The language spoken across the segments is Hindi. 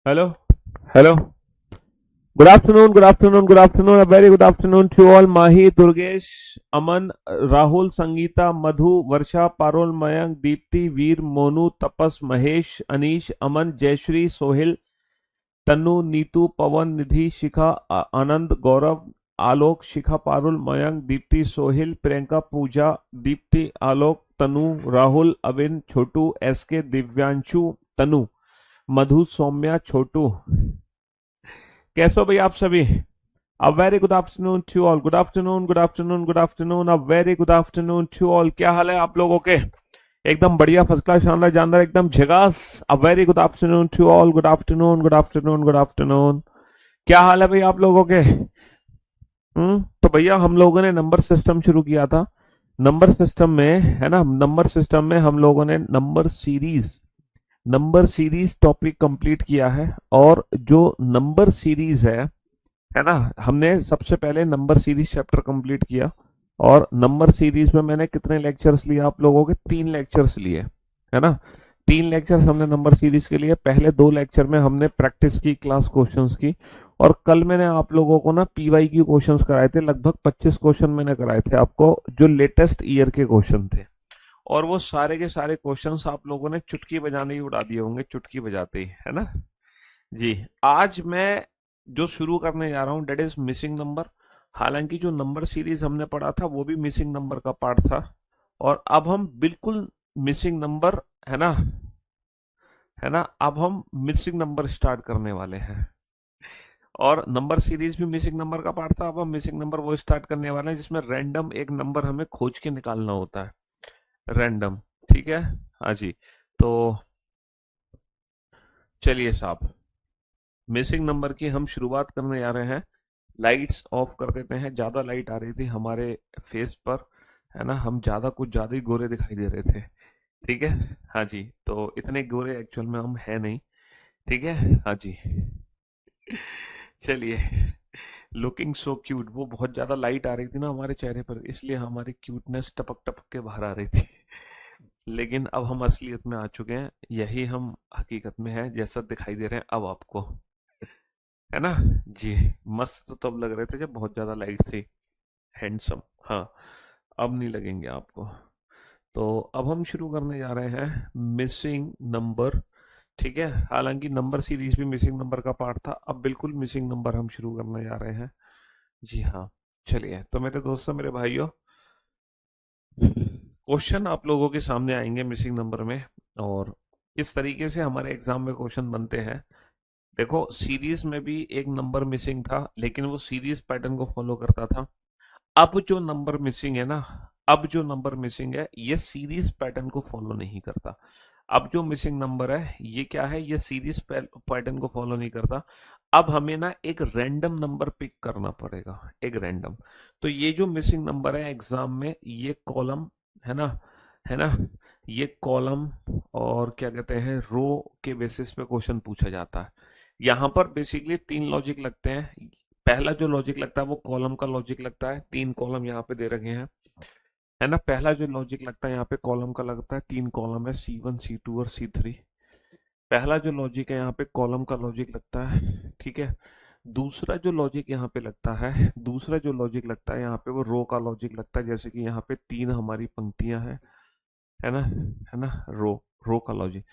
Hello, hello. Good afternoon, good afternoon, good afternoon. A very good afternoon to all. Mahi, Durgesh, Aman, Rahul, Sangeeta, Madhu, Varsha, Parul, Mayank, Deepti, Veer, Monu, Tapas, Mahesh, Anish, Aman, Jayashri, Sohil, Tannu, Neetu, Pawan, Nidhi, Shikha, Anand, Gaurav, Alok, Shikha, Parul, Mayank, Deepti, Sohil, Priyanka, Pooja, Deepti, Alok, Tanu, Rahul, Avin, Chhotu, SK, Divyanshu, Tanu, Madhu, Saumya, Chhotu. कैसे हो भाई आप सभी? A very good afternoon to all. Good afternoon, good afternoon, good afternoon. A very good afternoon to all. क्या हाल है आप लोगों के? एकदम बढ़िया, फर्स्ट क्लास, शानदार, जानदार, एकदम झकास। A very good afternoon to all. Good afternoon, good afternoon, good afternoon. क्या हाल है भाई आप लोगों के? तो भैया हम लोगों ने नंबर सिस्टम शुरू किया था। नंबर सिस्टम में है ना, नंबर सिस्टम में हम लोगों ने नंबर सीरीज टॉपिक कंप्लीट किया है। और जो नंबर सीरीज है ना, हमने सबसे पहले नंबर सीरीज चैप्टर कंप्लीट किया। और नंबर सीरीज में मैंने कितने लेक्चर्स लिए आप लोगों के? 3 लेक्चर्स लिए, है ना। 3 लेक्चर्स हमने नंबर सीरीज के लिए। पहले 2 लेक्चर में हमने प्रैक्टिस की, क्लास क्वेश्चंस की। और कल मैंने आप लोगों को ना पीवाई की क्वेश्चंस कराए थे, लगभग 25 क्वेश्चन मैंने कराए थे आपको, जो लेटेस्ट ईयर के क्वेश्चन थे। और वो सारे के सारे क्वेश्चंस आप लोगों ने चुटकी बजाने ही उड़ा दिए होंगे, चुटकी बजाते ही, है ना जी। आज मैं जो शुरू करने जा रहा हूँ डेट इज मिसिंग नंबर। हालांकि जो नंबर सीरीज हमने पढ़ा था वो भी मिसिंग नंबर का पार्ट था। और अब हम बिल्कुल मिसिंग नंबर, है ना, है ना, अब हम मिसिंग नंबर स्टार्ट करने वाले हैं। और नंबर सीरीज भी मिसिंग नंबर का पार्ट था। अब हम मिसिंग नंबर वो स्टार्ट करने वाले हैं जिसमें रैंडम एक नंबर हमें खोज के निकालना होता है। रैंडम, ठीक है। हाँ जी। तो चलिए साहब, मिसिंग नंबर की हम शुरुआत करने जा रहे हैं। लाइट्स ऑफ कर देते हैं। ज्यादा लाइट आ रही थी हमारे फेस पर, है ना, हम ज्यादा कुछ ज्यादा ही गोरे दिखाई दे रहे थे। ठीक है। हाँ जी, तो इतने गोरे एक्चुअल में हम है नहीं। ठीक है। हाँ जी। चलिए। लुकिंग सो क्यूट, वो बहुत ज्यादा लाइट आ रही थी ना हमारे चेहरे पर, इसलिए हमारी क्यूटनेस टपक टपक के बाहर आ रही थी। लेकिन अब हम असलियत में आ चुके हैं, यही हम हकीकत में हैं, जैसा दिखाई दे रहे हैं अब आपको, है ना जी। मस्त तो तब लग रहे थे जब बहुत ज्यादा लाइट थी, हैंडसम। हाँ, अब नहीं लगेंगे आपको। तो अब हम शुरू करने जा रहे हैं मिसिंग नंबर। ठीक है। हालांकि नंबर सीरीज भी मिसिंग नंबर का पार्ट था, अब बिल्कुल मिसिंग नंबर हम शुरू करने जा रहे हैं। जी हाँ। चलिए, तो मेरे दोस्तों, मेरे भाइयों, क्वेश्चन आप लोगों के सामने आएंगे मिसिंग नंबर में। और किस तरीके से हमारे एग्जाम में क्वेश्चन बनते हैं। देखो, सीरीज में भी एक नंबर मिसिंग था, लेकिन वो सीरीज पैटर्न को फॉलो करता था। अब जो नंबर मिसिंग है ना, अब जो नंबर मिसिंग है ये सीरीज पैटर्न को फॉलो नहीं करता। अब जो मिसिंग नंबर है ये क्या है? ये सीरीज पैटर्न को फॉलो नहीं करता। अब हमें ना एक रैंडम नंबर पिक करना पड़ेगा, एक रैंडम। तो ये जो मिसिंग नंबर है एग्जाम में, ये कॉलम, है ना, है ना, ये कॉलम और क्या कहते हैं, रो के बेसिस पे क्वेश्चन पूछा जाता है। यहाँ पर बेसिकली 3 लॉजिक लगते हैं। पहला जो लॉजिक लगता है वो कॉलम का लॉजिक लगता है। 3 कॉलम यहाँ पे दे रखे हैं, है ना। पहला जो लॉजिक लगता है यहाँ पे कॉलम का लगता है, 3 कॉलम है, C1, C2 और C3। पहला जो लॉजिक है यहाँ पे कॉलम का लॉजिक लगता है, ठीक है। दूसरा जो लॉजिक यहाँ पे लगता है, दूसरा जो लॉजिक लगता है यहाँ पे, वो रो का लॉजिक लगता है। जैसे कि यहाँ पे 3 हमारी पंक्तियां हैं, है ना, है ना, रो, रो का लॉजिक।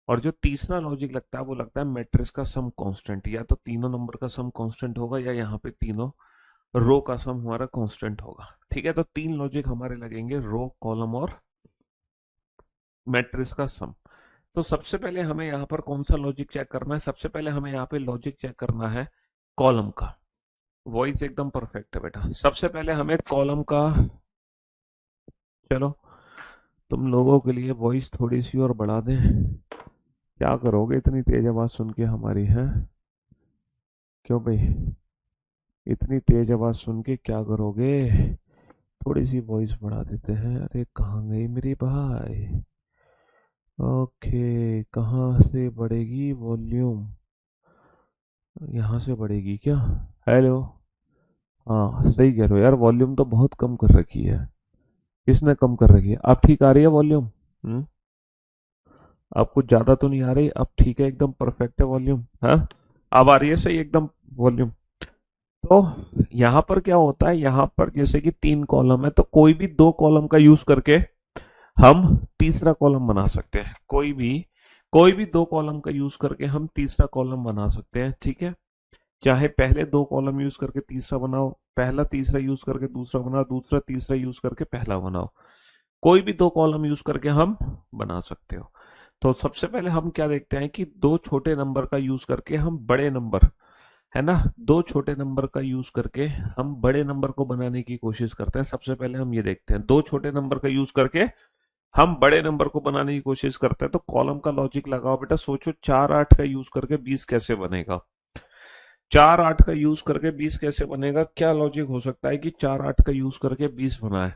और जो तीसरा लॉजिक लगता है वो लगता है मैट्रिक्स का सम कांस्टेंट। या तो तीनों नंबर का सम कांस्टेंट होगा, या यहाँ पे तीनों रो का सम हमारा कांस्टेंट होगा। ठीक है। तो 3 लॉजिक हमारे लगेंगे, रो, कॉलम और मैट्रिक्स का सम। तो सबसे पहले हमें यहाँ पर कौन सा लॉजिक चेक करना है? सबसे पहले हमें यहाँ पे लॉजिक चेक करना है कॉलम का। वॉइस एकदम परफेक्ट है बेटा। सबसे पहले हमें कॉलम का, चलो तुम लोगों के लिए वॉइस थोड़ी सी और बढ़ा दें। क्या करोगे इतनी तेज आवाज सुन के हमारी है? क्यों भाई, इतनी तेज आवाज सुन के क्या करोगे? थोड़ी सी वॉइस बढ़ा देते हैं। अरे कहाँ गई मेरी भाई? ओके, कहाँ से बढ़ेगी वॉल्यूम? यहाँ से बढ़ेगी क्या? हेलो। हाँ सही कह रहे हो यार, वॉल्यूम तो बहुत कम कर रखी है। किसने कम कर रखी है? अब ठीक आ रही है वॉल्यूम? हम्म। आपको ज्यादा तो नहीं आ रही? अब ठीक है, एकदम परफेक्ट है वॉल्यूम? हाँ, अब आ रही है सही एकदम वॉल्यूम? तो यहाँ पर क्या होता है, यहाँ पर जैसे कि 3 कॉलम है, तो कोई भी 2 कॉलम का यूज करके हम तीसरा कॉलम बना सकते हैं। कोई भी 2 कॉलम का यूज करके हम तीसरा कॉलम बना सकते हैं, ठीक है। चाहे पहले 2 कॉलम यूज करके तीसरा बनाओ, पहला तीसरा यूज करके दूसरा बनाओ, दूसरा तीसरा यूज करके पहला बनाओ, कोई भी 2 कॉलम यूज करके हम बना सकते हो। तो सबसे पहले हम क्या देखते हैं कि दो छोटे नंबर का यूज करके हम बड़े नंबर, है ना, दो छोटे नंबर का यूज करके हम बड़े नंबर को बनाने की कोशिश करते हैं। सबसे पहले हम ये देखते हैं, दो छोटे नंबर का यूज करके हम बड़े नंबर को बनाने की कोशिश करते हैं। तो कॉलम का लॉजिक लगाओ बेटा, सोचो 4 8 का यूज करके 20 कैसे बनेगा? 4 8 का यूज करके 20 कैसे बनेगा? क्या लॉजिक हो सकता है कि 4 8 का यूज करके 20 बनाए?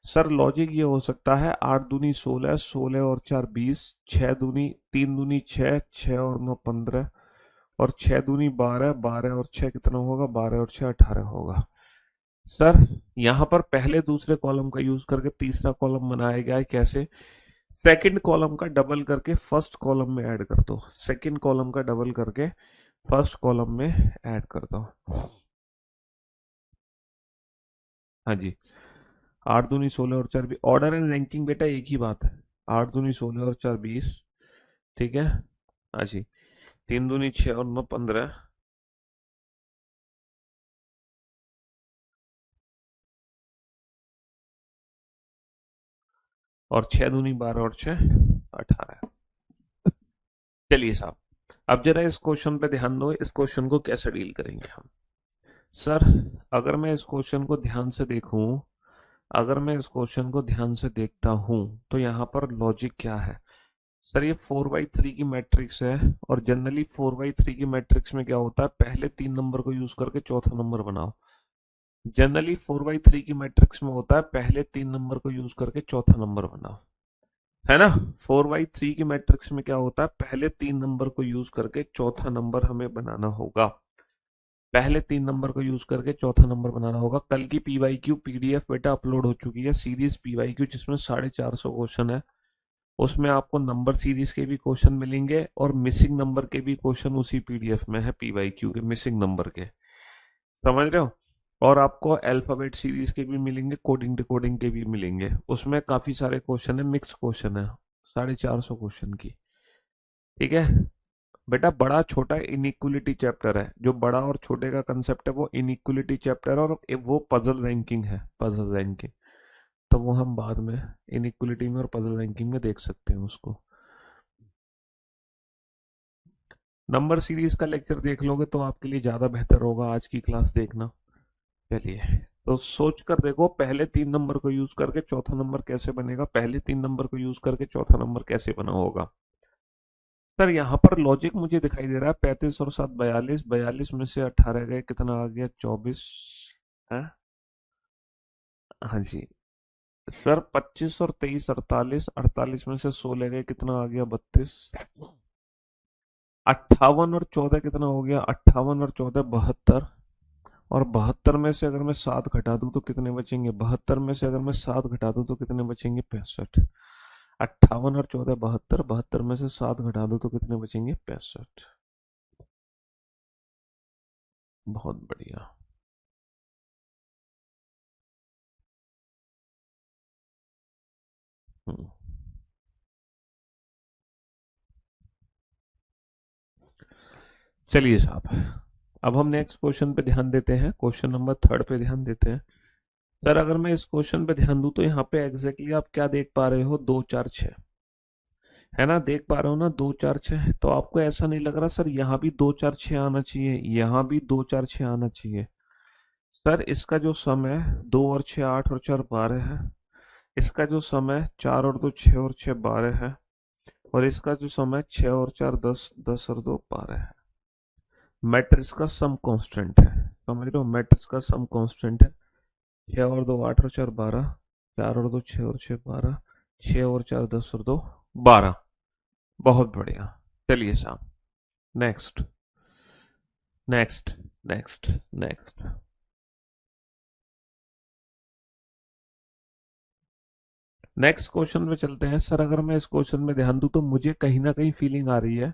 सर लॉजिक ये हो सकता है, 8 दूनी 16, 16 और 4 20, 6 दूनी 3 दूनी 6, 6 और 9 15, और 6 दूनी 12, 12 और 6 कितना होगा? 12 और 6 18 होगा। सर यहाँ पर पहले दूसरे कॉलम का यूज करके तीसरा कॉलम बनाया गया है, कैसे? सेकंड कॉलम का डबल करके फर्स्ट कॉलम में ऐड कर दो, सेकंड कॉलम का डबल करके फर्स्ट कॉलम में ऐड कर दो। हाँ जी, 8 दूनी 16 और 4 20, ऑर्डर एंड रैंकिंग बेटा एक ही बात है। 8 दूनी 16 और 4 20, ठीक है। हाँ जी, 3 दूनी 6 और 9 15, और 6 दूनी 12 और 6 18। चलिए साहब, अब जरा इस क्वेश्चन पे ध्यान दो, इस क्वेश्चन को कैसे डील करेंगे हम। सर अगर मैं इस क्वेश्चन को ध्यान से देखूं, अगर मैं इस क्वेश्चन को ध्यान से देखता हूं, तो यहाँ पर लॉजिक क्या है? सर ये 4x3 की मैट्रिक्स है, और जनरली 4x3 की मैट्रिक्स में क्या होता है, पहले 3 नंबर को यूज करके चौथा नंबर बनाओ। जनरली 4x3 की मैट्रिक्स में होता है पहले 3 नंबर को यूज करके चौथा नंबर बनाओ, है ना। 4x3 की मैट्रिक्स में क्या होता है, पहले 3 नंबर को यूज करके चौथा नंबर हमें बनाना होगा। पहले 3 नंबर को यूज करके चौथा नंबर बनाना होगा। कल की पीवाईक्यू पीडीएफ बेटा अपलोड हो चुकी है, सीरीज पीवाईक्यू, जिसमें 450 क्वेश्चन है। उसमें आपको नंबर सीरीज के भी क्वेश्चन मिलेंगे, और मिसिंग नंबर के भी क्वेश्चन उसी पीडीएफ में है, पीवाईक्यू के मिसिंग नंबर के, समझ रहे हो। और आपको अल्फाबेट सीरीज के भी मिलेंगे, कोडिंग डिकोडिंग के भी मिलेंगे। उसमें काफी सारे क्वेश्चन है, मिक्स क्वेश्चन है, 450 क्वेश्चन की, ठीक है। बेटा बड़ा छोटा इनइक्वलिटी चैप्टर है, जो बड़ा और छोटे का कंसेप्ट है वो इनइक्वलिटी चैप्टर है, और वो पजल रैंकिंग है, पजल रैंकिंग। तो वो हम बाद में इनइक्वलिटी में और पजल रैंकिंग में देख सकते हैं उसको। नंबर सीरीज का लेक्चर देख लोगे तो आपके लिए ज्यादा बेहतर होगा, आज की क्लास देखना। चलिए, तो सोच कर देखो, पहले 3 नंबर को यूज करके चौथा नंबर कैसे बनेगा, पहले 3 नंबर को यूज करके चौथा नंबर कैसे बना होगा। सर यहाँ पर लॉजिक मुझे दिखाई दे रहा है, 35 और 7 42, 42 में से 18 गए, कितना आ गया? 24 है। हाँ जी। सर 25 और 23 48, 48 में से 16 गए, कितना आ गया? 32। 58 और 14 कितना हो गया? 58 और 14 72, और 72 में से अगर मैं 7 घटा दूं तो कितने बचेंगे? 72 में से अगर मैं 7 घटा दूं तो कितने बचेंगे? 65। 58 और 14 72, 72 में से 7 घटा दूं तो कितने बचेंगे? 65। बहुत बढ़िया। हम्म। चलिए साहब, अब हम नेक्स्ट क्वेश्चन पे ध्यान देते हैं, क्वेश्चन नंबर 3 पे ध्यान देते हैं। सर अगर मैं इस क्वेश्चन पे ध्यान दूं तो यहाँ पे एग्जैक्टली आप क्या देख पा रहे हो? 2 4 6, है ना, देख पा रहे हो ना? 2 4 6, तो आपको ऐसा नहीं लग रहा सर यहाँ भी 2 4 6 आना चाहिए, यहाँ भी 2 4 6 आना चाहिए? सर इसका जो सम है, 2 और 6 8 और 4 12 है। इसका जो सम है, 4 और 2 6 और 6 12 है। और इसका जो सम है, 6 और 4 10, 10 और 2 12 है। मैट्रिक्स का सम कांस्टेंट है, समझ रहे हो, मैट्रिक्स का सम कांस्टेंट है। 6 और 2 8 और 4 12, 4 और 2 6 और 6 12, 6 और 4 10 और 2 12। बहुत बढ़िया। चलिए साहब, next, next, next, next. Next question में चलते हैं। सर अगर मैं इस क्वेश्चन में ध्यान दूं तो मुझे कहीं ना कहीं फीलिंग आ रही है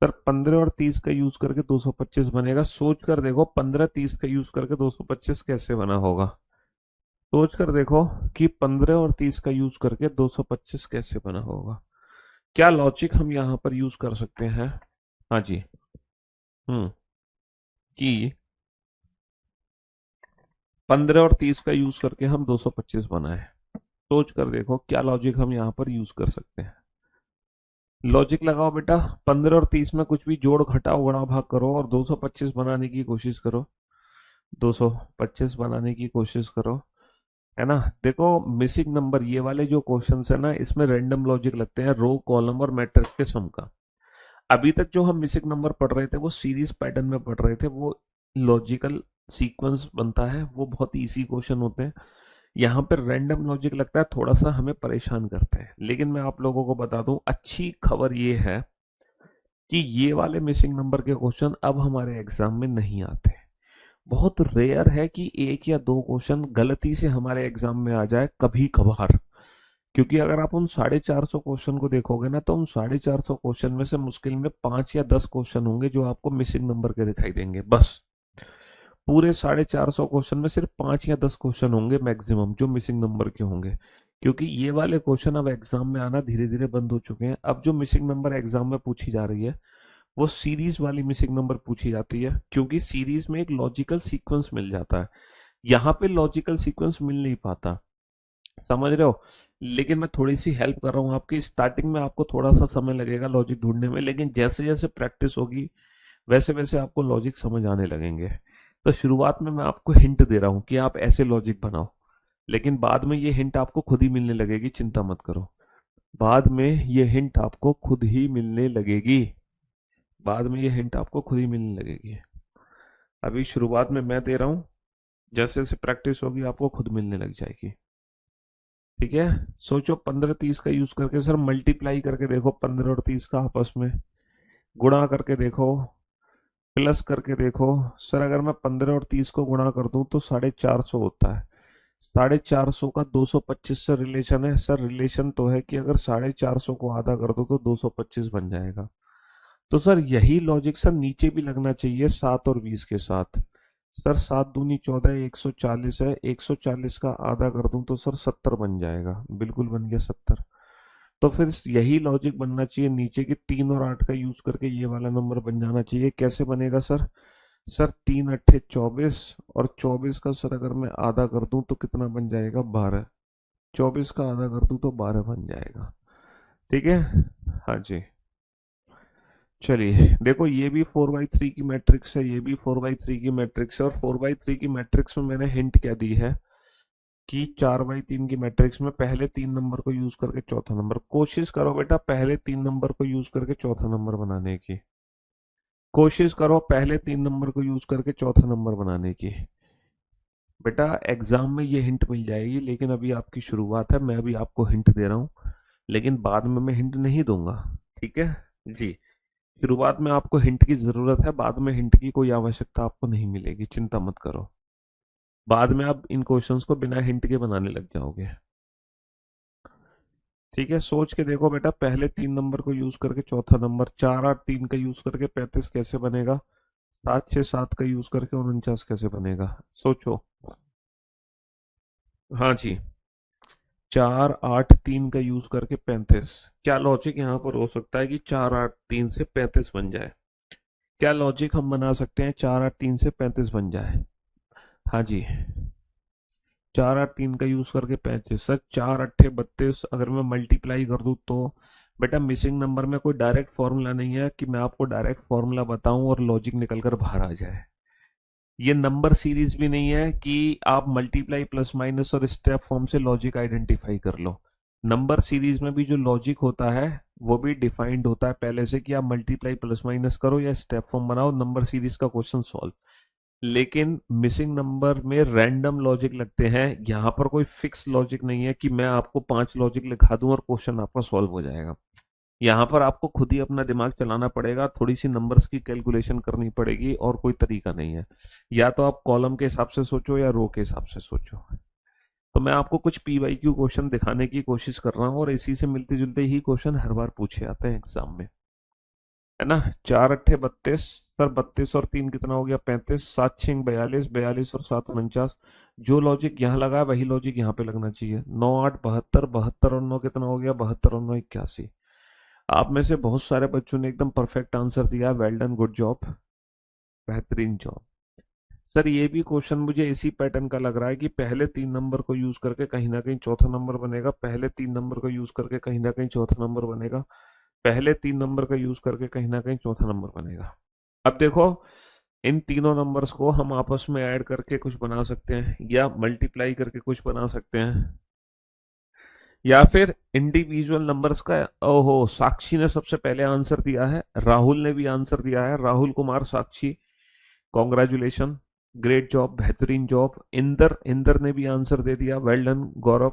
सर 15 और 30 का यूज करके 225 बनेगा। सोच कर देखो 15 30 का यूज करके 225 कैसे बना होगा। सोच कर देखो कि 15 और 30 का यूज करके 225 कैसे बना होगा। क्या लॉजिक हम यहाँ पर यूज कर सकते हैं? हाँ जी। कि 15 और 30 का यूज करके हम 225 बनाए। सोच कर देखो क्या लॉजिक हम यहाँ पर यूज कर सकते हैं। लॉजिक लगाओ बेटा। 15 और 30 में कुछ भी जोड़ घटाओ गुणा भाग करो और 225 बनाने की कोशिश करो। 225 बनाने की कोशिश करो, है ना। देखो मिसिंग नंबर ये वाले जो क्वेश्चंस है ना, इसमें रैंडम लॉजिक लगते हैं रो कॉलम और मैट्रिक्स के सम का। अभी तक जो हम मिसिंग नंबर पढ़ रहे थे वो सीरीज पैटर्न में पढ़ रहे थे, वो लॉजिकल सीक्वेंस बनता है, वो बहुत इजी क्वेश्चन होते हैं। यहाँ पर रैंडम लॉजिक लगता है, थोड़ा सा हमें परेशान करते हैं। लेकिन मैं आप लोगों को बता दूं, अच्छी खबर ये है कि ये वाले मिसिंग नंबर के क्वेश्चन अब हमारे एग्जाम में नहीं आते। बहुत रेयर है कि एक या दो क्वेश्चन गलती से हमारे एग्जाम में आ जाए, कभी कभार। क्योंकि अगर आप उन 450 क्वेश्चन को देखोगे ना, तो उन 450 क्वेश्चन में से मुश्किल में 5 या 10 क्वेश्चन होंगे जो आपको मिसिंग नंबर के दिखाई देंगे, बस। पूरे 450 क्वेश्चन में सिर्फ 5 या 10 क्वेश्चन होंगे मैक्सिमम जो मिसिंग नंबर के होंगे। क्योंकि ये वाले क्वेश्चन अब एग्जाम में आना धीरे धीरे बंद हो चुके हैं। अब जो मिसिंग नंबर एग्जाम में पूछी जा रही है वो सीरीज वाली मिसिंग नंबर पूछी जाती है, क्योंकि सीरीज में एक लॉजिकल सीक्वेंस मिल जाता है। यहाँ पे लॉजिकल सीक्वेंस मिल नहीं पाता, समझ रहे हो। लेकिन मैं थोड़ी सी हेल्प कर रहा हूँ आपकी। स्टार्टिंग में आपको थोड़ा सा समय लगेगा लॉजिक ढूंढने में, लेकिन जैसे जैसे प्रैक्टिस होगी वैसे वैसे आपको लॉजिक समझ आने लगेंगे। तो शुरुआत में मैं आपको हिंट दे रहा हूँ कि आप ऐसे लॉजिक बनाओ, लेकिन बाद में ये हिंट आपको खुद ही मिलने लगेगी, चिंता मत करो। बाद में ये हिंट आपको खुद ही मिलने लगेगी। बाद में ये हिंट आपको खुद ही मिलने लगेगी। अभी शुरुआत में मैं दे रहा हूँ, जैसे जैसे प्रैक्टिस होगी आपको खुद मिलने लग जाएगी। ठीक है। सोचो 15 30 का यूज करके सर मल्टीप्लाई करके देखो 15 और 30 का आपस में, गुणा करके देखो, प्लस करके देखो। सर अगर मैं 15 और 30 को गुणा कर दूं तो 450 होता है। 450 का 225 से रिलेशन है सर। रिलेशन तो है कि अगर 450 को आधा कर दो तो 225 बन जाएगा। तो सर यही लॉजिक सर नीचे भी लगना चाहिए 7 और 20 के साथ। सर 7 दूनी 14, 140 है। 140 का आधा कर दूं तो सर 70 बन जाएगा। बिल्कुल बन गया 70। तो फिर यही लॉजिक बनना चाहिए नीचे की 3 और 8 का यूज करके ये वाला नंबर बन जाना चाहिए। कैसे बनेगा सर? सर 3 अट्ठे 24, और 24 का सर अगर मैं आधा कर दूं तो कितना बन जाएगा? 12। 24 का आधा कर दूं तो 12 बन जाएगा। ठीक है। हाँ जी। चलिए देखो, ये भी 4/3 की मैट्रिक्स है, ये भी 4/3 की मैट्रिक्स है। और 4/3 की मैट्रिक्स में मैंने हिंट क्या दी है कि 4/3 की मैट्रिक्स में पहले 3 नंबर को यूज करके चौथा नंबर। कोशिश करो बेटा पहले 3 नंबर को यूज करके चौथा नंबर बनाने की। कोशिश करो पहले 3 नंबर को यूज करके चौथा नंबर बनाने की। बेटा एग्जाम में ये हिंट मिल जाएगी, लेकिन अभी आपकी शुरुआत है, मैं अभी आपको हिंट दे रहा हूँ, लेकिन बाद में मैं हिंट नहीं दूंगा। ठीक है जी। शुरुआत में आपको हिंट की जरूरत है, बाद में हिंट की कोई आवश्यकता आपको नहीं मिलेगी, चिंता मत करो। बाद में आप इन क्वेश्चंस को बिना हिंट के बनाने लग जाओगे। ठीक है। सोच के देखो बेटा, पहले 3 नंबर को यूज करके चौथा नंबर। 4 8 3 का यूज करके 35 कैसे बनेगा? 7 6 7 का यूज करके 49 कैसे बनेगा? सोचो। हाँ जी। 4 8 3 का यूज करके 35। क्या लॉजिक यहाँ पर हो सकता है कि 4 8 3 से 35 बन जाए? क्या लॉजिक हम बना सकते हैं 4 8 3 से 35 बन जाए? हाँ जी। 4 8 3 का यूज करके 35। सर 4 अट्ठे 32, अगर मैं मल्टीप्लाई कर दूं तो? बेटा मिसिंग नंबर में कोई डायरेक्ट फॉर्मूला नहीं है कि मैं आपको डायरेक्ट फॉर्मूला बताऊं और लॉजिक निकल कर बाहर आ जाए। ये नंबर सीरीज भी नहीं है कि आप मल्टीप्लाई प्लस माइनस और स्टेप फॉर्म से लॉजिक आइडेंटिफाई कर लो। नंबर सीरीज में भी जो लॉजिक होता है वो भी डिफाइंड होता है पहले से, कि आप मल्टीप्लाई प्लस माइनस करो या स्टेप फॉर्म बनाओ, नंबर सीरीज का क्वेश्चन सॉल्व। लेकिन मिसिंग नंबर में रैंडम लॉजिक लगते हैं। यहाँ पर कोई फिक्स लॉजिक नहीं है कि मैं आपको 5 लॉजिक लिखा दूं और क्वेश्चन आपका सॉल्व हो जाएगा। यहाँ पर आपको खुद ही अपना दिमाग चलाना पड़ेगा, थोड़ी सी नंबर्स की कैलकुलेशन करनी पड़ेगी, और कोई तरीका नहीं है। या तो आप कॉलम के हिसाब से सोचो या रो के हिसाब से सोचो। तो मैं आपको कुछ PYQ क्वेश्चन दिखाने की कोशिश कर रहा हूँ और इसी से मिलते जुलते ही क्वेश्चन हर बार पूछे जाते हैं एग्जाम में, है ना। 4 अट्ठे 32, सर 32 और 3 कितना हो गया 35, 7 6 42, 42 और 7 49। जो लॉजिक यहाँ लगा है वही लॉजिक यहाँ पे लगना चाहिए। 9 8 72, 72 और 9 कितना हो गया 72 और 9 81। आप में से बहुत सारे बच्चों ने एकदम परफेक्ट आंसर दिया, वेल डन, गुड जॉब, बेहतरीन जॉब। सर ये भी क्वेश्चन मुझे इसी पैटर्न का लग रहा है कि पहले 3 नंबर को यूज करके कहीं ना कहीं चौथा नंबर बनेगा, पहले 3 नंबर को यूज करके कहीं ना कहीं चौथा नंबर बनेगा, पहले 3 नंबर का यूज करके कहीं ना कहीं चौथा नंबर बनेगा। अब देखो, इन तीनों नंबर्स को हम आपस में ऐड करके कुछ बना सकते हैं, या मल्टीप्लाई करके कुछ बना सकते हैं, या फिर इंडिविजुअल नंबर्स का। ओहो, साक्षी ने सबसे पहले आंसर दिया है, राहुल ने भी आंसर दिया है, राहुल कुमार साक्षी, कॉन्ग्रेचुलेशन, ग्रेट जॉब, बेहतरीन जॉब। इंदर इंदर ने भी आंसर दे दिया, वेल डन। गौरव,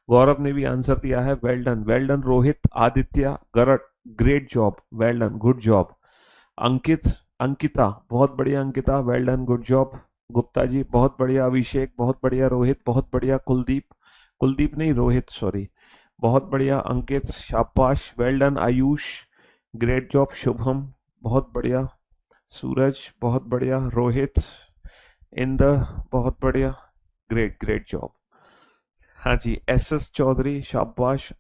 गौरव ने भी आंसर दिया है, well done well done. Rohit, Aditya, great, great job, well done, good job. Ankit, Ankita, बहुत बढ़िया Ankita, well done, good job. Gupta ji बहुत बढ़िया, अभिषेक बहुत बढ़िया, रोहित बहुत बढ़िया, कुलदीप, कुलदीप नहीं रोहित सॉरी, बहुत बढ़िया, अंकित शाबाश, well done. Ayush, great job. Shubham बहुत बढ़िया, सूरज बहुत बढ़िया, रोहित, इंदर बहुत बढ़िया, ग्रेट ग्रेट जॉब। हाँ जी, SS चौधरी शाबाश,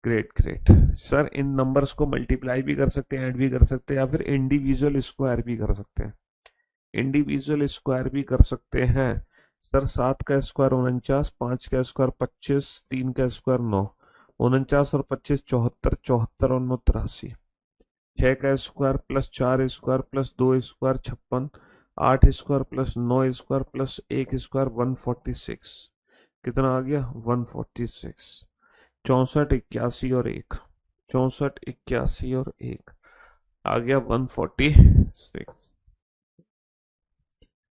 ग्रेट ग्रेट। सर इन नंबर्स को मल्टीप्लाई भी कर सकते हैं, ऐड भी कर सकते हैं, या फिर इंडिविजुअल स्क्वायर भी कर सकते हैं, इंडिविजुअल स्क्वायर भी कर सकते हैं। सर 7 का स्क्वायर 49, 5 का स्क्वायर 25, 3 का स्क्वायर 9, 49 और 25 74, 74 और 9 83। 6 का square plus 4 square plus 2 square 56, 8 square plus 9 square plus 1 square 146। कितना आ गया 146। 64 81 और 1, 64 81 और 1 आ गया 146।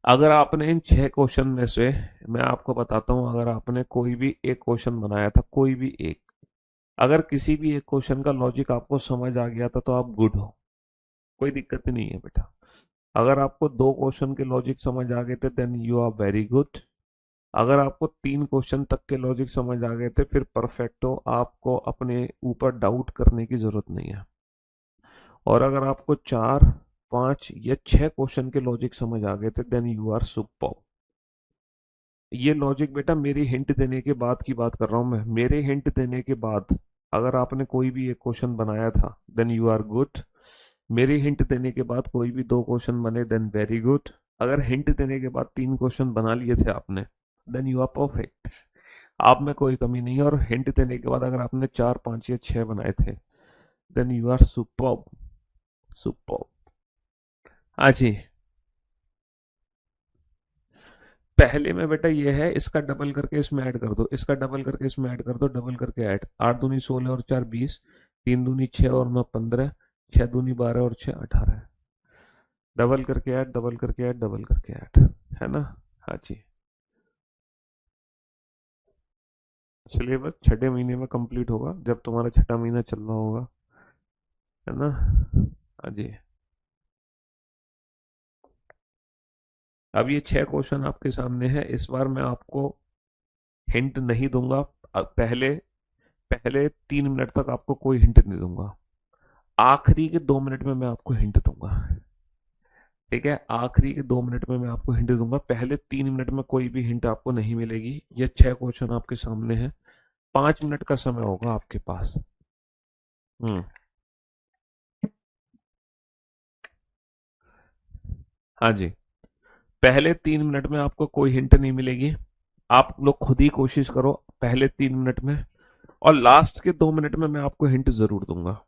अगर आपने इन 6 क्वेश्चन में से, मैं आपको बताता हूं, अगर आपने कोई भी एक क्वेश्चन बनाया था, कोई भी एक, अगर किसी भी एक क्वेश्चन का लॉजिक आपको समझ आ गया था तो आप गुड हो, कोई दिक्कत नहीं है बेटा। अगर आपको 2 क्वेश्चन के लॉजिक समझ आ गए थे then you are very good. अगर आपको 3 क्वेश्चन तक के लॉजिक समझ आ गए थे फिर परफेक्ट हो, आपको अपने ऊपर डाउट करने की जरूरत नहीं है। और अगर आपको 4 5 या 6 क्वेश्चन के लॉजिक समझ आ गए थे देन यू आर सुपर। ये लॉजिक बेटा मेरी हिंट देने के बाद की बात कर रहा हूं मैं, मेरे हिंट देने के बाद अगर आपने कोई भी एक क्वेश्चन बनाया था देन यू आर गुड। मेरी हिंट देने के बाद कोई भी 2 क्वेश्चन बने देन वेरी गुड। अगर हिंट देने के बाद 3 क्वेश्चन बना लिए थे आपने देन यू आर परफेक्ट। आप में कोई कमी नहीं है। और हिंट देने के बाद अगर आपने 4 5 या 6 बनाए थे then you are super, super. हाँ जी, पहले में बेटा ये है, इसका डबल करके इसमें ऐड कर दो, इसका डबल करके इसमें ऐड कर दो, डबल करके ऐड। 8 दूनी 16 और 4 20, 3 दूनी 6 और 9 15, 6 दूनी 12 और 6 18। डबल करके ऐड, डबल करके ऐड, डबल करके ऐड, है ना। हाँ जी, सिलेबस 6ठे महीने में कंप्लीट होगा जब तुम्हारा 6ठा महीना चल रहा होगा, है ना। हाँ जी, अब ये 6 क्वेश्चन आपके सामने है, इस बार मैं आपको हिंट नहीं दूंगा। पहले पहले 3 मिनट तक आपको कोई हिंट नहीं दूंगा, आखिरी के 2 मिनट में मैं आपको हिंट दूंगा। ठीक है, आखिरी के 2 मिनट में मैं आपको हिंट दूंगा, पहले 3 मिनट में कोई भी हिंट आपको नहीं मिलेगी। ये 6 क्वेश्चन आपके सामने है, 5 मिनट का समय होगा आपके पास। हम्म, हाँ जी, पहले 3 मिनट में आपको कोई हिंट नहीं मिलेगी। आप लोग खुद ही कोशिश करो पहले 3 मिनट में, और लास्ट के 2 मिनट में मैं आपको हिंट जरूर दूंगा।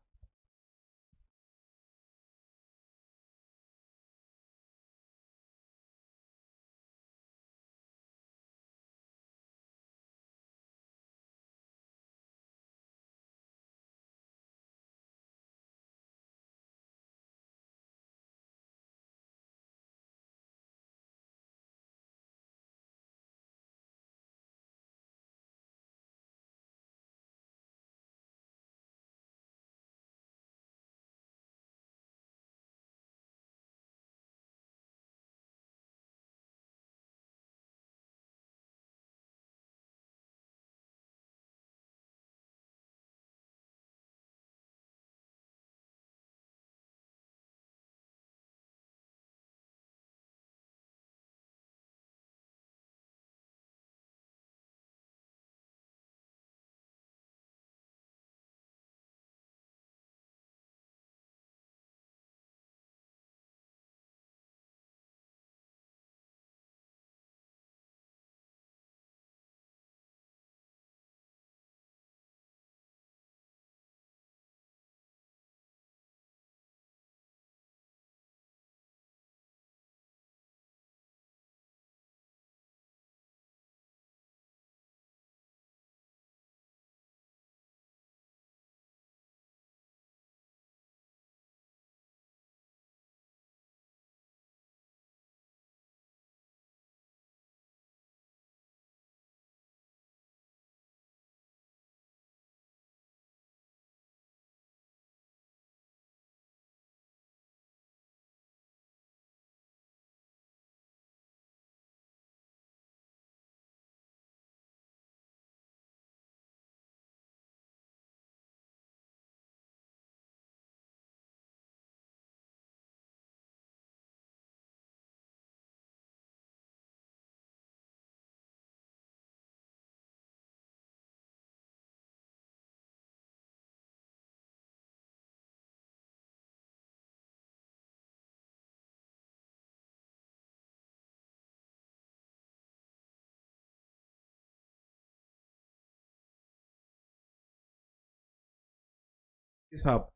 साहब,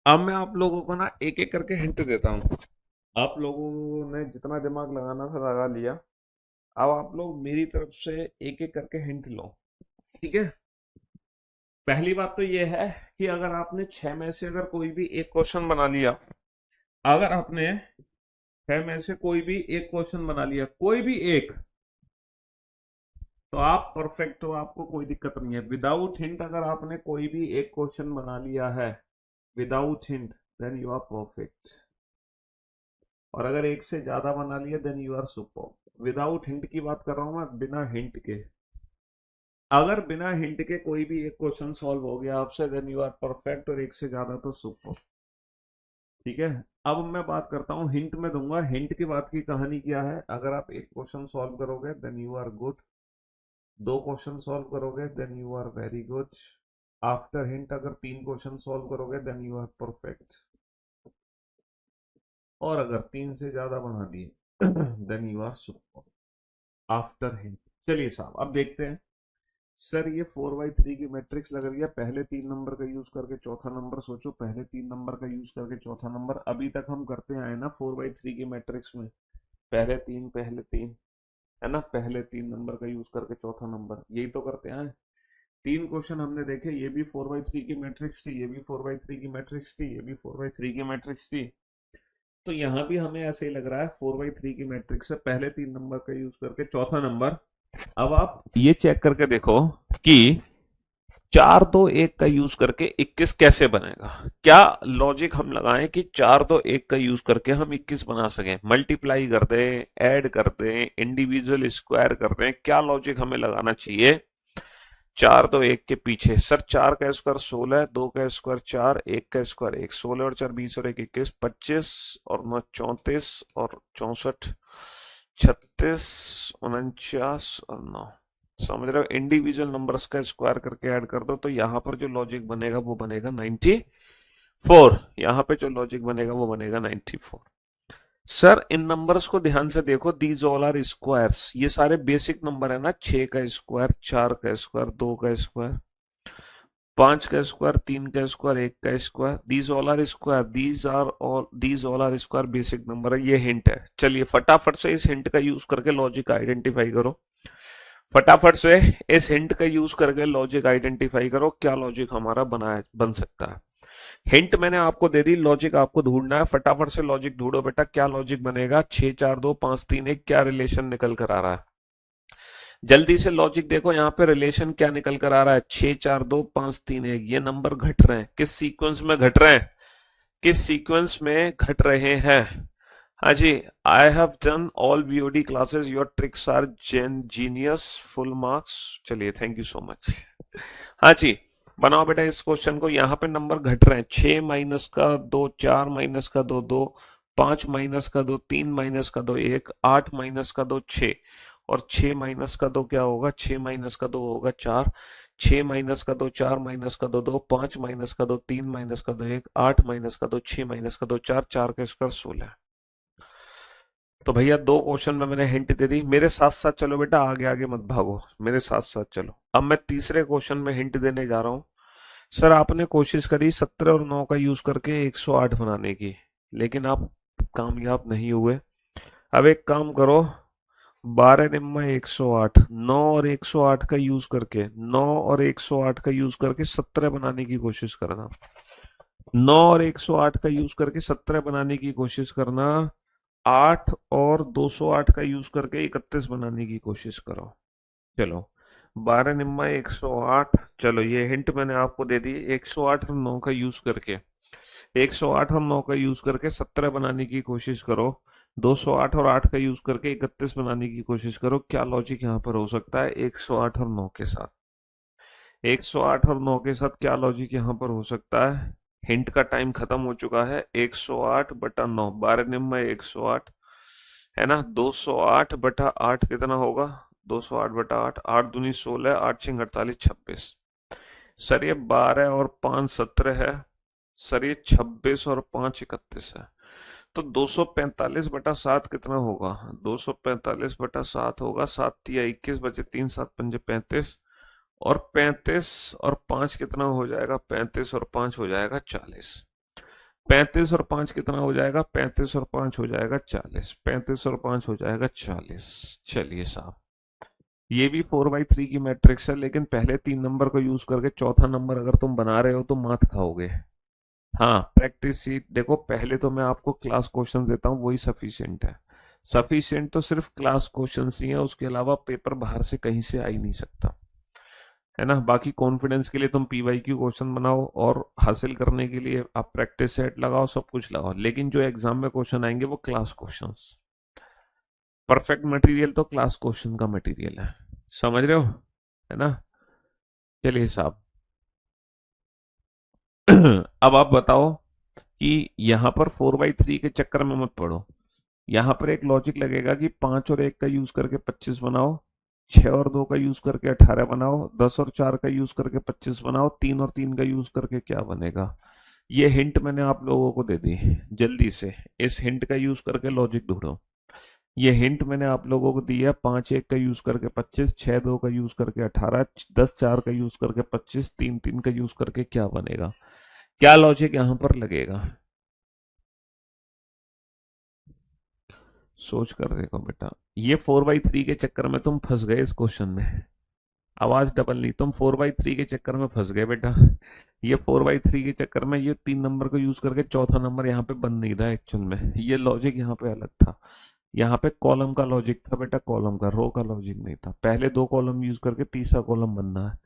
अब मैं आप लोगों को ना एक एक करके हिंट देता हूँ। आप लोगों ने जितना दिमाग लगाना था लगा लिया। अब आप लोग मेरी तरफ से एक एक करके हिंट लो। ठीक है। पहली बात तो ये है कि अगर आपने छह में से अगर कोई भी एक क्वेश्चन बना लिया, अगर आपने छह में से कोई भी एक क्वेश्चन बना लिया, कोई भी एक, तो आप परफेक्ट हो, आपको कोई दिक्कत नहीं है। विदाउट हिंट अगर आपने कोई भी एक क्वेश्चन बना लिया है without hint, then you are perfect. और अगर एक से ज्यादा बना लिया then you are super. Without hint की बात कर रहा हूं मैं, बिना हिंट के। अगर बिना हिंट के कोई भी एक क्वेश्चन सॉल्व हो गया आपसे, देन यू आर परफेक्ट, और एक से ज्यादा तो सुपर। ठीक है। अब मैं बात करता हूँ, हिंट में दूंगा। हिंट की बात की कहानी क्या है, अगर आप एक क्वेश्चन सॉल्व करोगे देन यू आर गुड, दो क्वेश्चन सॉल्व करोगे then you are very good, after hint अगर तीन क्वेश्चन सॉल्व करोगे देन यू आर परफेक्ट, और अगर तीन से ज्यादा बना दिए then you are super after hint. चलिए साहब, अब देखते हैं। सर ये 4/3 की मैट्रिक्स लग रही है, पहले तीन नंबर का यूज करके चौथा नंबर सोचो, पहले तीन नंबर का यूज करके चौथा नंबर। अभी तक हम करते आए ना 4/3 की मैट्रिक्स में, पहले तीन, है ना, पहले तीन नंबर का यूज करके चौथा नंबर, यही तो करते आए। तीन क्वेश्चन हमने देखे, ये भी 4/3 की मैट्रिक्स थी, ये भी 4/3 की मैट्रिक्स थी, ये भी 4/3 की मैट्रिक्स थी। तो यहाँ भी हमें ऐसे ही लग रहा है 4/3 की मैट्रिक्स से पहले तीन नंबर का यूज करके चौथा नंबर। अब आप ये चेक करके देखो कि 4 2 1 का यूज करके 21 कैसे बनेगा। क्या लॉजिक हम लगाएं कि 4 2 1 का यूज करके हम 21 बना सकें? मल्टीप्लाई कर दें, ऐड कर दें, इंडिविजुअल स्क्वायर कर दें, क्या लॉजिक हमें लगाना चाहिए 4 2 1 के पीछे? सर 4 का स्क्वायर 16, 2 का स्क्वायर 4, 1 का स्क्वायर 1, 16 और 4 20 और 1 21, 25 और 9 34 और 64 36 49 और 9। समझ रहे हो? इंडिविजुअल नंबर्स का स्क्वायर करके ऐड कर दो तो यहां पर जो लॉजिक बनेगा वो बनेगा 94। यहाँ पे जो लॉजिक बनेगा वो बनेगा 94। सर इन नंबर्स को ध्यान से देखो, दीज ऑल आर स्क्वायर्स, ये सारे बेसिक नंबर है ना। 6 का स्क्वायर, 4 का स्क्वायर, 2 का स्क्वायर, 5 का स्क्वायर, 3 का स्क्वायर, 1 का square, these all are square, these all are square basic number है। ये हिंट है। चलिए फटाफट से इस हिंट का यूज करके लॉजिक आइडेंटिफाई करो। फटाफट से इस हिंट का यूज करके लॉजिक आइडेंटिफाई करो, क्या लॉजिक हमारा बन सकता है। हिंट मैंने आपको दे दी, लॉजिक आपको ढूंढना है। फटाफट से लॉजिक ढूंढो बेटा, क्या लॉजिक बनेगा? 6 4 2 5 3 1 क्या रिलेशन निकल कर आ रहा है? जल्दी से लॉजिक देखो, यहाँ पे रिलेशन क्या निकल कर आ रहा है? 6 4 2 5 3 1, ये नंबर घट रहे हैं, किस सीक्वेंस में घट रहे हैं? किस सीक्वेंस में घट रहे हैं? हाँ जी। I have done all BOD classes, your tricks are genius, full marks. चलिए थैंक यू सो मच। हाँ जी, बनाओ बेटा इस क्वेश्चन को। यहाँ पे नंबर घट रहे हैं, 6 - का 2 4, -का 2 2, 5 - का 2 3, -का 2 1, 8 - का 2 6, और 6 - का 2 क्या होगा? 6 - का 2 होगा 4, 6 - का 2 4, -का 2 2, 5 - का 2 3, -का 2 1, 8 - का 2 6, -का 2 4, 4 का स्क्वायर 16। तो भैया दो क्वेश्चन में मैंने हिंट दे दी। मेरे साथ साथ चलो बेटा, आगे आगे मत भागो, मेरे साथ साथ चलो। अब मैं तीसरे क्वेश्चन में हिंट देने जा रहा हूँ। सर आपने कोशिश करी 17 और 9 का यूज करके 108 बनाने की, लेकिन आप कामयाब नहीं हुए। अब एक काम करो, 12 × 108, 9 और 108 का यूज करके, 9 और 108 का यूज करके 17 बनाने की कोशिश करना। 9 और 108 का यूज करके 17 बनाने की कोशिश करना। 8 और 208 का यूज करके 31 बनाने की कोशिश करो। चलो, 12 × 108। चलो ये हिंट मैंने आपको दे दी। 108 और 9 का यूज करके, 108 और 9 का यूज करके 17 बनाने की कोशिश करो। 208 और 8 का यूज करके 31 बनाने की कोशिश करो। क्या लॉजिक यहाँ पर हो सकता है 108 और 9 के साथ? 108 और 9 के साथ क्या लॉजिक यहाँ पर हो सकता है? हिंट का टाइम खत्म हो चुका है। 108/9, 12 × 108 है ना। 208/8 कितना होगा? 208/8, 8 दूनी 16, 8 6 48, 26। सर ये 12 और 5 17 है। सर ये 26 और 5 31 है। तो 245/7 कितना होगा? 245/7 होगा, 7 × 21 बचे 3 7 5 35, और 35 और 5 कितना हो जाएगा? 35 और 5 हो जाएगा 40। 35 और 5 कितना हो जाएगा? 35 और 5 हो जाएगा 40। 35 और 5 हो जाएगा 40। चलिए साहब, ये भी 4/3 की मैट्रिक्स है, लेकिन पहले 3 नंबर को यूज करके चौथा नंबर अगर तुम बना रहे हो तो मात खाओगे। हाँ, प्रैक्टिस शीट देखो, पहले तो मैं आपको क्लास क्वेश्चन देता हूँ, वही सफिशिएंट है। सफिशिएंट तो सिर्फ क्लास क्वेश्चन ही है, उसके अलावा पेपर बाहर से कहीं से आ ही नहीं सकता, है ना। बाकी कॉन्फिडेंस के लिए तुम पीवाईक्यू क्वेश्चन बनाओ, और हासिल करने के लिए आप प्रैक्टिस सेट लगाओ, सब कुछ लगाओ, लेकिन जो एग्जाम में क्वेश्चन आएंगे वो क्लास क्वेश्चंस। परफेक्ट मटेरियल तो क्लास क्वेश्चन का मटेरियल है, समझ रहे हो, है ना। चलिए साहब, अब आप बताओ कि यहाँ पर 4/3 के चक्कर में मत पड़ो। यहाँ पर एक लॉजिक लगेगा कि 5 और 1 का यूज करके 25 बनाओ, 6 और 2 का यूज करके 18 बनाओ, 10 और 4 का यूज करके 25 बनाओ, 3 और 3 का यूज करके क्या बनेगा। ये हिंट मैंने आप लोगों को दे दी, जल्दी से इस हिंट का यूज करके लॉजिक ढूंढो। ये हिंट मैंने आप लोगों को दी है, 5 1 का यूज करके 25, 6 2 का यूज करके 18, 10 4 का यूज करके 25, 3 3 का यूज करके क्या बनेगा। क्या लॉजिक यहां पर लगेगा, सोच कर देखो बेटा। ये 4/3 के चक्कर में तुम फंस गए इस क्वेश्चन में। आवाज डबल नहीं, तुम 4/3 के चक्कर में फंस गए बेटा। ये 4/3 के चक्कर में ये 3 नंबर को यूज करके चौथा नंबर यहाँ पे बन नहीं रहा है एक्चुअल में, ये लॉजिक यहाँ पे अलग था। यहाँ पे कॉलम का लॉजिक था बेटा, कॉलम का, रो का लॉजिक नहीं था। पहले 2 कॉलम यूज करके तीसरा कॉलम बनना है,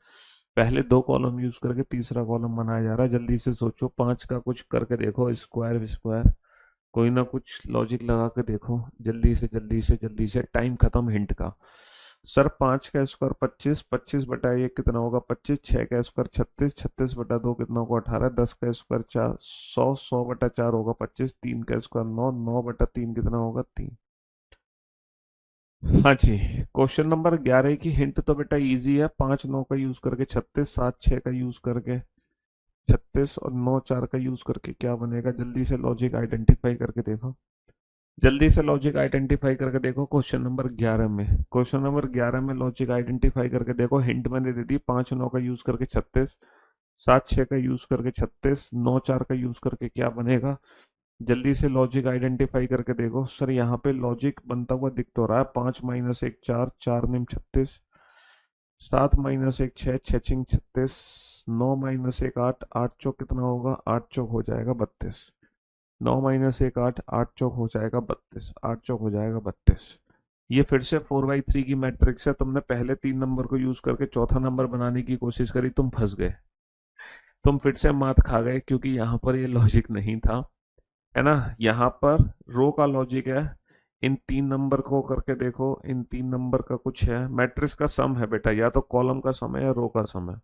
पहले 2 कॉलम यूज करके तीसरा कॉलम बनाया जा रहा है। जल्दी से सोचो, 5 का कुछ करके देखो, स्क्वायर स्क्वायर, कोई ना कुछ लॉजिक लगा के देखो, जल्दी से जल्दी से जल्दी से, टाइम खत्म हिंट का। सर 5 का स्क्वायर 25, 25/1 कितना होगा 25, 6 का स्क्वायर 36, 36/2 कितना होगा 18, 10 का स्क्वायर 4, 100, 100/4 होगा 25, 3 का स्क्वायर 9, 9/3 कितना होगा 3। हाँ जी, क्वेश्चन नंबर 11 की हिंट तो बेटा इजी है, 5 9 का यूज करके 36, 7 6 का यूज करके 36, और 9 4 का यूज करके क्या बनेगा। जल्दी से लॉजिक आइडेंटिफाई करके देखो, जल्दी से लॉजिक आइडेंटिफाई करके देखो। क्वेश्चन नंबर 11 में लॉजिक आइडेंटिफाई करके देखो। हिंट मैंने दे दी, 5 9 का यूज करके 36, 7 6 का यूज करके 36, 9 4 का यूज करके क्या बनेगा। जल्दी से लॉजिक आइडेंटिफाई करके देखो। सर यहाँ पे लॉजिक बनता हुआ दिख तो रहा है, 5 - 1 4, 4 9 36, 7 - 1 6, 6 6 36, 9 - 1 8, 8 चौक कितना होगा, 8 चौक हो जाएगा 32, 9 - 1 8, 8 चौक हो जाएगा 32, 8 चौक हो जाएगा 32। ये फिर से 4/3 की मैट्रिक्स है, तुमने पहले 3 नंबर को यूज करके चौथा नंबर बनाने की कोशिश करी, तुम फंस गए, तुम फिर से मात खा गए, क्योंकि यहाँ पर ये लॉजिक नहीं था, है ना। यहाँ पर रो का लॉजिक है, इन 3 नंबर को करके देखो, इन 3 नंबर का कुछ है, मैट्रिक्स का सम है बेटा, या तो कॉलम का सम है या रो का सम है।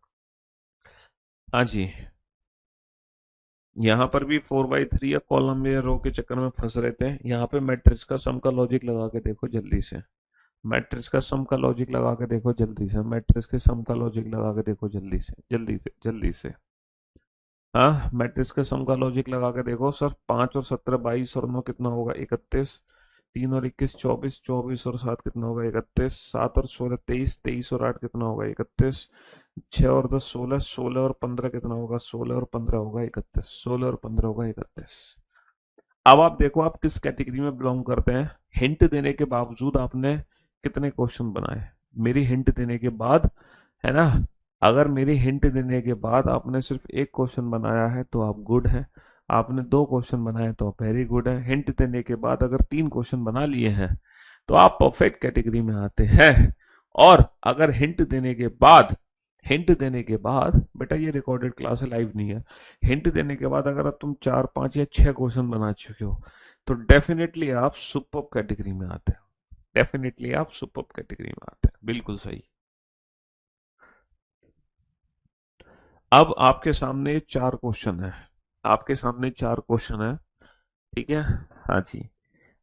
हाँ जी, यहाँ पर भी 4/3 या कॉलम या रो के चक्कर में फंस रहे थे। यहाँ पे मैट्रिक्स का सम का लॉजिक लगा के देखो जल्दी से, मैट्रिक्स का सम का लॉजिक लगा के देखो जल्दी से, मैट्रिक्स के सम का लॉजिक लगा के देखो जल्दी से जल्दी से जल्दी से। हाँ, मैट्रिक्स के सम का लॉजिक लगा के देखो। सर 5 और 17 22, और 9 कितना होगा 31, 3 और 21 24, 24 और 7 कितना होगा 31, 7 और 16 23, 23 और 8 कितना होगा 31, 6 और 10 16, 16 और 15 कितना होगा 16 और 15 होगा 31, 16 और 15 होगा 31। अब आप देखो आप किस कैटेगरी में बिलोंग करते हैं। हिंट देने के बावजूद आपने कितने क्वेश्चन बनाए, मेरी हिंट देने के बाद, है ना। अगर मेरी हिंट देने के बाद आपने सिर्फ एक क्वेश्चन बनाया है तो आप गुड है, आपने 2 क्वेश्चन बनाए तो आप वेरी गुड है, हिंट देने के बाद अगर 3 क्वेश्चन बना लिए हैं तो आप परफेक्ट कैटेगरी में आते हैं। और अगर हिंट देने के बाद बेटा, ये रिकॉर्डेड क्लास है, लाइव नहीं है, हिंट देने के बाद अगर तुम 4 5 या 6 क्वेश्चन बना चुके हो तो डेफिनेटली आप सुपर कैटेगरी में आते हो, डेफिनेटली आप सुपर कैटेगरी में आते हैं, बिल्कुल सही। अब आपके सामने 4 क्वेश्चन है, आपके सामने 4 क्वेश्चन है, ठीक है। हाँ जी,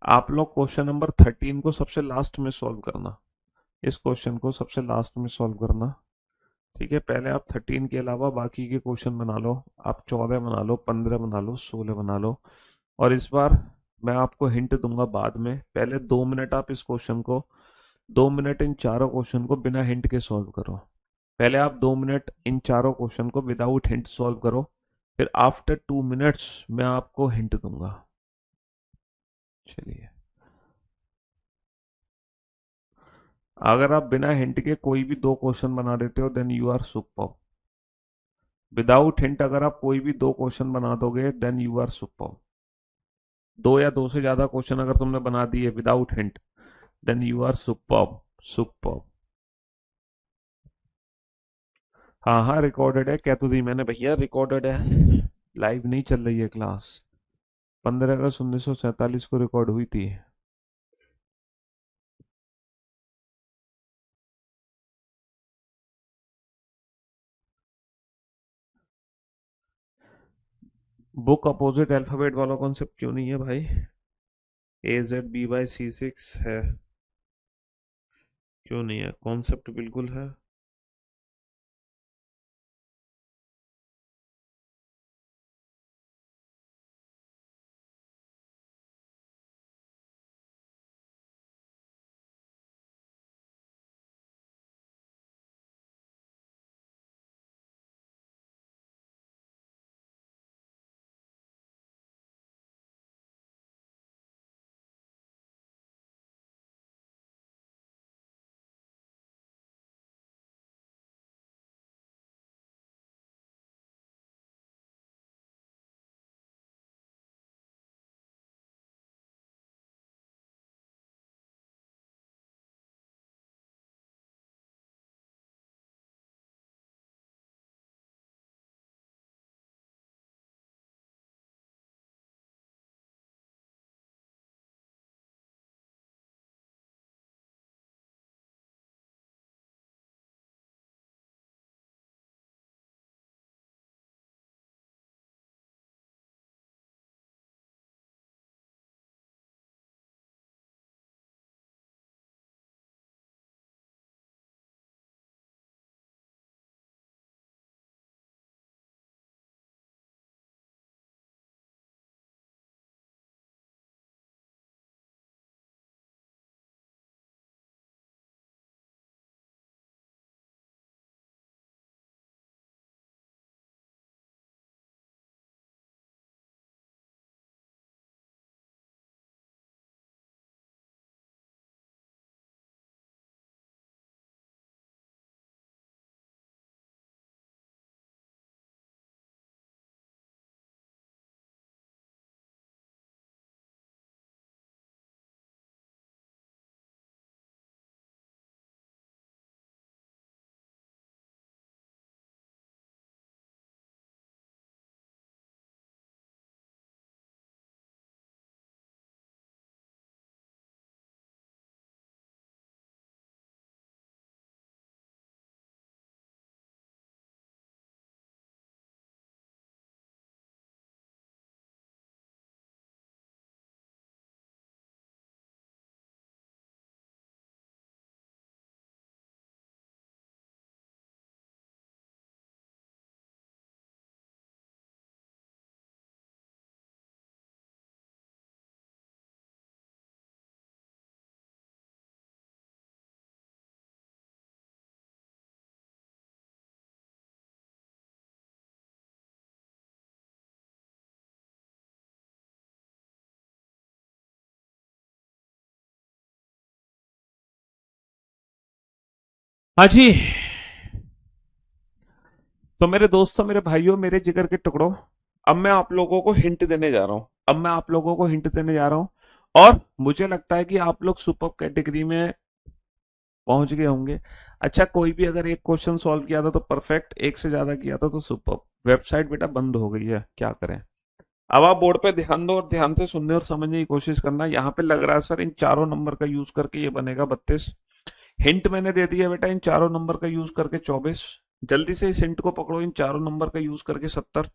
आप लोग क्वेश्चन नंबर 13 को सबसे लास्ट में सॉल्व करना, इस क्वेश्चन को सबसे लास्ट में सॉल्व करना, ठीक है। पहले आप 13 के अलावा बाकी के क्वेश्चन बना लो, आप 14 बना लो, 15 बना लो, 16 बना लो। और इस बार मैं आपको हिंट दूंगा बाद में, पहले 2 मिनट आप इस क्वेश्चन को, 2 मिनट इन चारों क्वेश्चन को बिना हिंट के सॉल्व करो, पहले आप 2 मिनट इन चारों क्वेश्चन को विदाउट हिंट सॉल्व करो, फिर आफ्टर 2 मिनट्स मैं आपको हिंट दूंगा। चलिए, अगर आप बिना हिंट के कोई भी दो क्वेश्चन बना देते हो then you are super. Without hint अगर आप कोई भी दो क्वेश्चन बना दोगे देन यू आर सुपर। दो या दो से ज्यादा क्वेश्चन अगर तुमने बना दिए without hint then you are super. Super. हाँ हाँ, रिकॉर्डेड है, कह तो दी मैंने भैया, रिकॉर्डेड है। लाइव नहीं चल रही है क्लास। 15 अगस्त 1947 को रिकॉर्ड हुई थी। बुक अपोजिट अल्फाबेट वाला कॉन्सेप्ट क्यों नहीं है भाई? AZBY C6 है। क्यों नहीं है? कॉन्सेप्ट बिल्कुल है। हाँ जी। तो मेरे दोस्तों, मेरे भाइयों, मेरे जिगर के टुकड़ों, अब मैं आप लोगों को हिंट देने जा रहा हूं। अब मैं आप लोगों को हिंट देने जा रहा हूं, और मुझे लगता है कि आप लोग सुपर कैटेगरी में पहुंच गए होंगे। अच्छा, कोई भी अगर एक क्वेश्चन सॉल्व किया था तो परफेक्ट, एक से ज्यादा किया था तो सुपर। वेबसाइट बेटा बंद हो गई है, क्या करें। अब आप बोर्ड पे ध्यान दो और ध्यान से सुनने और समझने की कोशिश करना। यहाँ पे लग रहा है सर इन चारों नंबर का यूज करके ये बनेगा 32। हिंट मैंने दे दिया बेटा, इन चारों नंबर का यूज करके 24। जल्दी से इस हिंट को पकड़ो, इन चारों नंबर का यूज करके 70,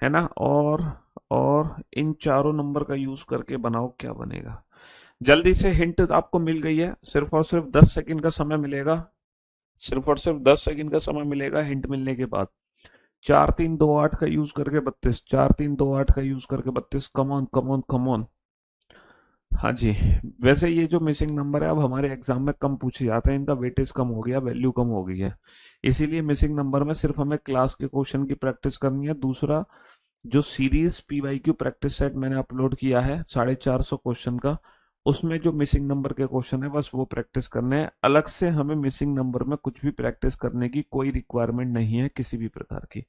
है ना। और इन चारों नंबर का यूज करके बनाओ क्या बनेगा। जल्दी से, हिंट आपको मिल गई है, सिर्फ और सिर्फ 10 सेकंड का समय मिलेगा। सिर्फ और सिर्फ 10 सेकंड का समय मिलेगा हिंट मिलने के बाद। 4328 का यूज करके 32, 4328 का यूज करके 32। Come on come on come on. हाँ जी। वैसे ये जो मिसिंग नंबर है अब हमारे एग्जाम में कम पूछे जाते हैं, इनका वेटेज कम हो गया, वैल्यू कम हो गई है। इसीलिए मिसिंग नंबर में सिर्फ हमें क्लास के क्वेश्चन की प्रैक्टिस करनी है। दूसरा, जो सीरीज पीवाईक्यू प्रैक्टिस सेट मैंने अपलोड किया है 450 क्वेश्चन का, उसमें जो मिसिंग नंबर के क्वेश्चन है बस वो प्रैक्टिस करने हैं। अलग से हमें मिसिंग नंबर में कुछ भी प्रैक्टिस करने की कोई रिक्वायरमेंट नहीं है किसी भी प्रकार की।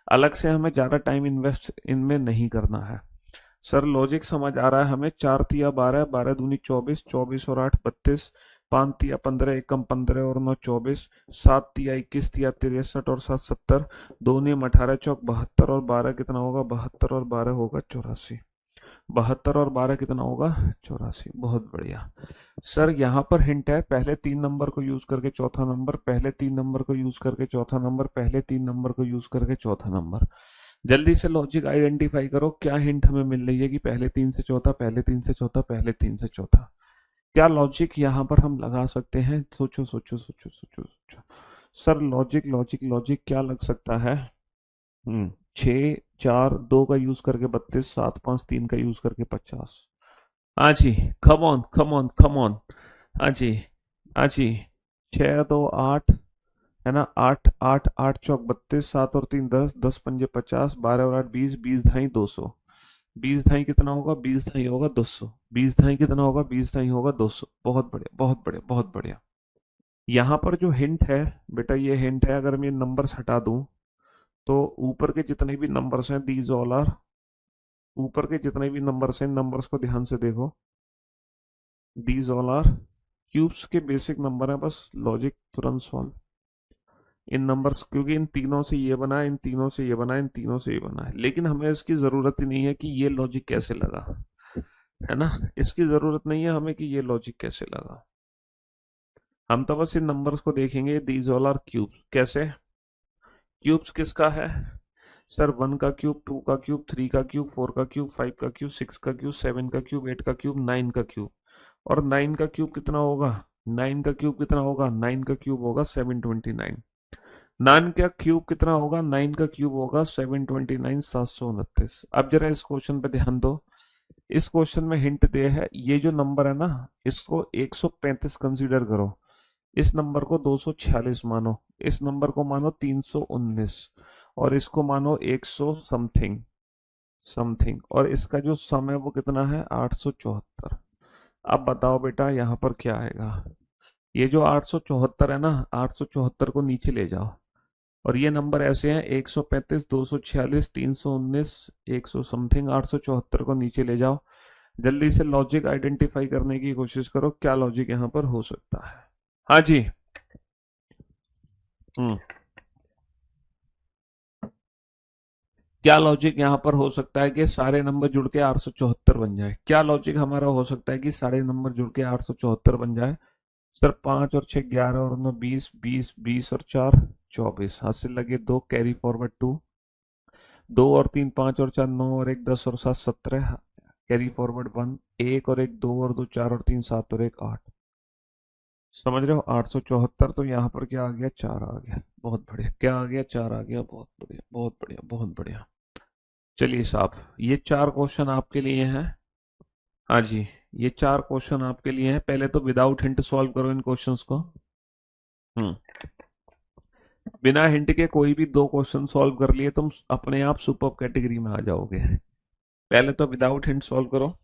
अलग से हमें ज़्यादा टाइम इन्वेस्ट इनमें नहीं करना है। सर लॉजिक समझ आ रहा है हमें। 4 तिया 12, 12 दूनी 24, 24 और 8 32, 5 तिया 15, एकम 15 और 9 24, 7 तिया 21, तिया 63 और 7 70, 2 नियम 18 चौक 72, और 12 कितना होगा 72, और 12 होगा 84। 72 और 12 कितना होगा 84। बहुत बढ़िया। सर यहाँ पर हिंट है, पहले 3 नंबर को यूज करके चौथा नंबर, पहले 3 नंबर को यूज करके चौथा नंबर, पहले 3 नंबर को यूज करके चौथा नंबर। जल्दी से लॉजिक आइडेंटिफाई करो, क्या हिंट हमें मिल रही है कि पहले 3 से चौथा, पहले 3 से चौथा, पहले 3 से चौथा। क्या लॉजिक यहाँ पर हम लगा सकते हैं? सोचो सोचो सोचो सोचो सोचो। सर लॉजिक लॉजिक लॉजिक क्या लग सकता है? 6 4 2 का यूज करके 32, 7 5 3 का यूज करके 50। हाँ जी। Come on come on come on. हाँ जी। हाँ जी। 6 2 8, है ना? 8 8 8 चौक 32, 7 और 3 10, 10 पंजे 50, 12 और 8 20, 20 ढाई 200। 20 ढाई कितना होगा? 20 ढाई होगा 200। 20 ढाई कितना होगा? 20 ढाई होगा 200। बहुत बढ़िया बहुत बढ़िया बहुत बढ़िया। यहाँ पर जो हिंट है बेटा, ये हिंट है, अगर मैं ये नंबर्स हटा दूं तो ऊपर के जितने भी नंबर्स हैं दीज ऑल आर, ऊपर के जितने भी नंबर्स हैं नंबर्स को ध्यान से देखो, दीज ऑल आर क्यूब्स के बेसिक नंबर है। बस लॉजिक तुरंत सॉल्व। इन नंबर्स, क्योंकि इन तीनों से ये बना है, इन तीनों से ये बना है, इन तीनों से ये बना है, लेकिन हमें इसकी जरूरत ही नहीं है कि ये लॉजिक कैसे लगा, है ना? इसकी जरूरत नहीं है हमें कि ये लॉजिक कैसे लगा। हम तो बस इन नंबर्स को देखेंगे, दीज ऑल आर क्यूब्स। कैसे क्यूब्स किसका है? सर 1 का क्यूब, 2 का क्यूब, 3 का क्यूब, 4 का क्यूब, 5 का क्यूब, 6 का क्यूब, 7 का क्यूब, 8 का क्यूब, 9 का क्यूब। और 9 का क्यूब कितना होगा? 9 का क्यूब कितना होगा? 9 का क्यूब होगा 729। 9 का क्यूब कितना होगा? 9 का क्यूब होगा 729, 729। अब जरा इस क्वेश्चन पे ध्यान दो। इस क्वेश्चन में हिंट दे है, ये जो नंबर है ना, इसको 135 कंसीडर करो, इस नंबर को 246 मानो, इस नंबर को मानो 319, और इसको मानो 100 समथिंग समथिंग, और इसका जो सम है वो कितना है? 874। अब बताओ बेटा यहाँ पर क्या आएगा? ये जो 874 है ना, 874 को नीचे ले जाओ, और ये नंबर ऐसे हैं 135, 246, 319, 100 समथिंग, 874 को नीचे ले जाओ। जल्दी से लॉजिक आइडेंटिफाई करने की कोशिश करो, क्या लॉजिक यहाँ पर हो सकता है? हाँ जी। हम्म क्या लॉजिक यहाँ पर हो सकता है कि सारे नंबर जुड़ के 874 बन जाए? क्या लॉजिक हमारा हो सकता है कि सारे नंबर जुड़ के 874 बन जाए? सर 5 और 6 11, और 9 20, 20, 20 और 4 24, हाथ से लगे 2, कैरी फॉरवर्ड 2, 2 और 3 5 और 4 9, और 1 10 और 7 17, कैरी फॉरवर्ड 1, 1 और 1 2 और 2 4 और 3 7 और 1 8। समझ रहे हो? 874, तो यहाँ पर क्या आ गया? 4 आ गया। बहुत बढ़िया। क्या आ गया? 4 आ गया। बहुत बढ़िया बहुत बढ़िया बहुत बढ़िया। चलिए साहब, ये 4 क्वेश्चन आपके लिए हैं। हाँ जी। ये 4 क्वेश्चन आपके लिए हैं। पहले तो विदाउट हिंट सॉल्व करो इन क्वेश्चंस को। हम्म बिना हिंट के कोई भी 2 क्वेश्चन सॉल्व कर लिए तुम अपने आप सुपर कैटेगरी में आ जाओगे। पहले तो विदाउट हिंट सॉल्व करो।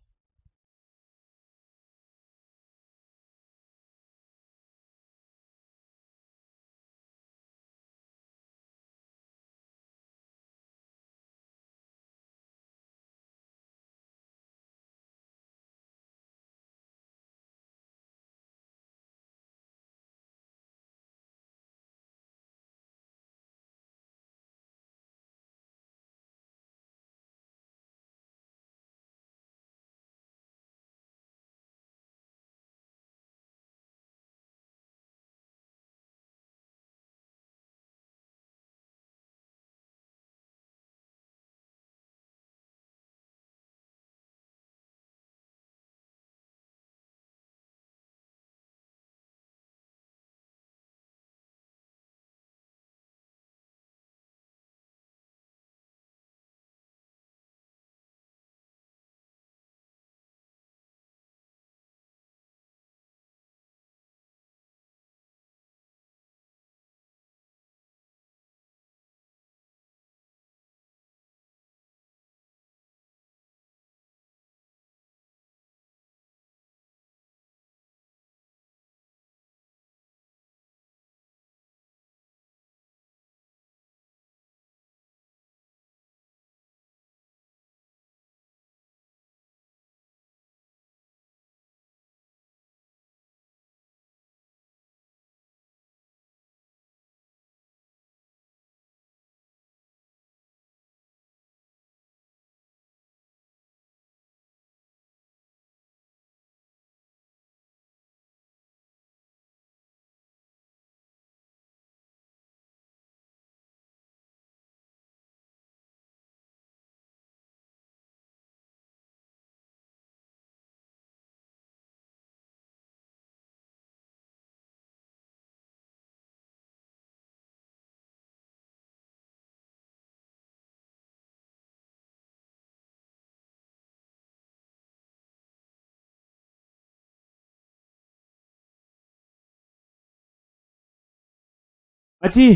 अच्छी।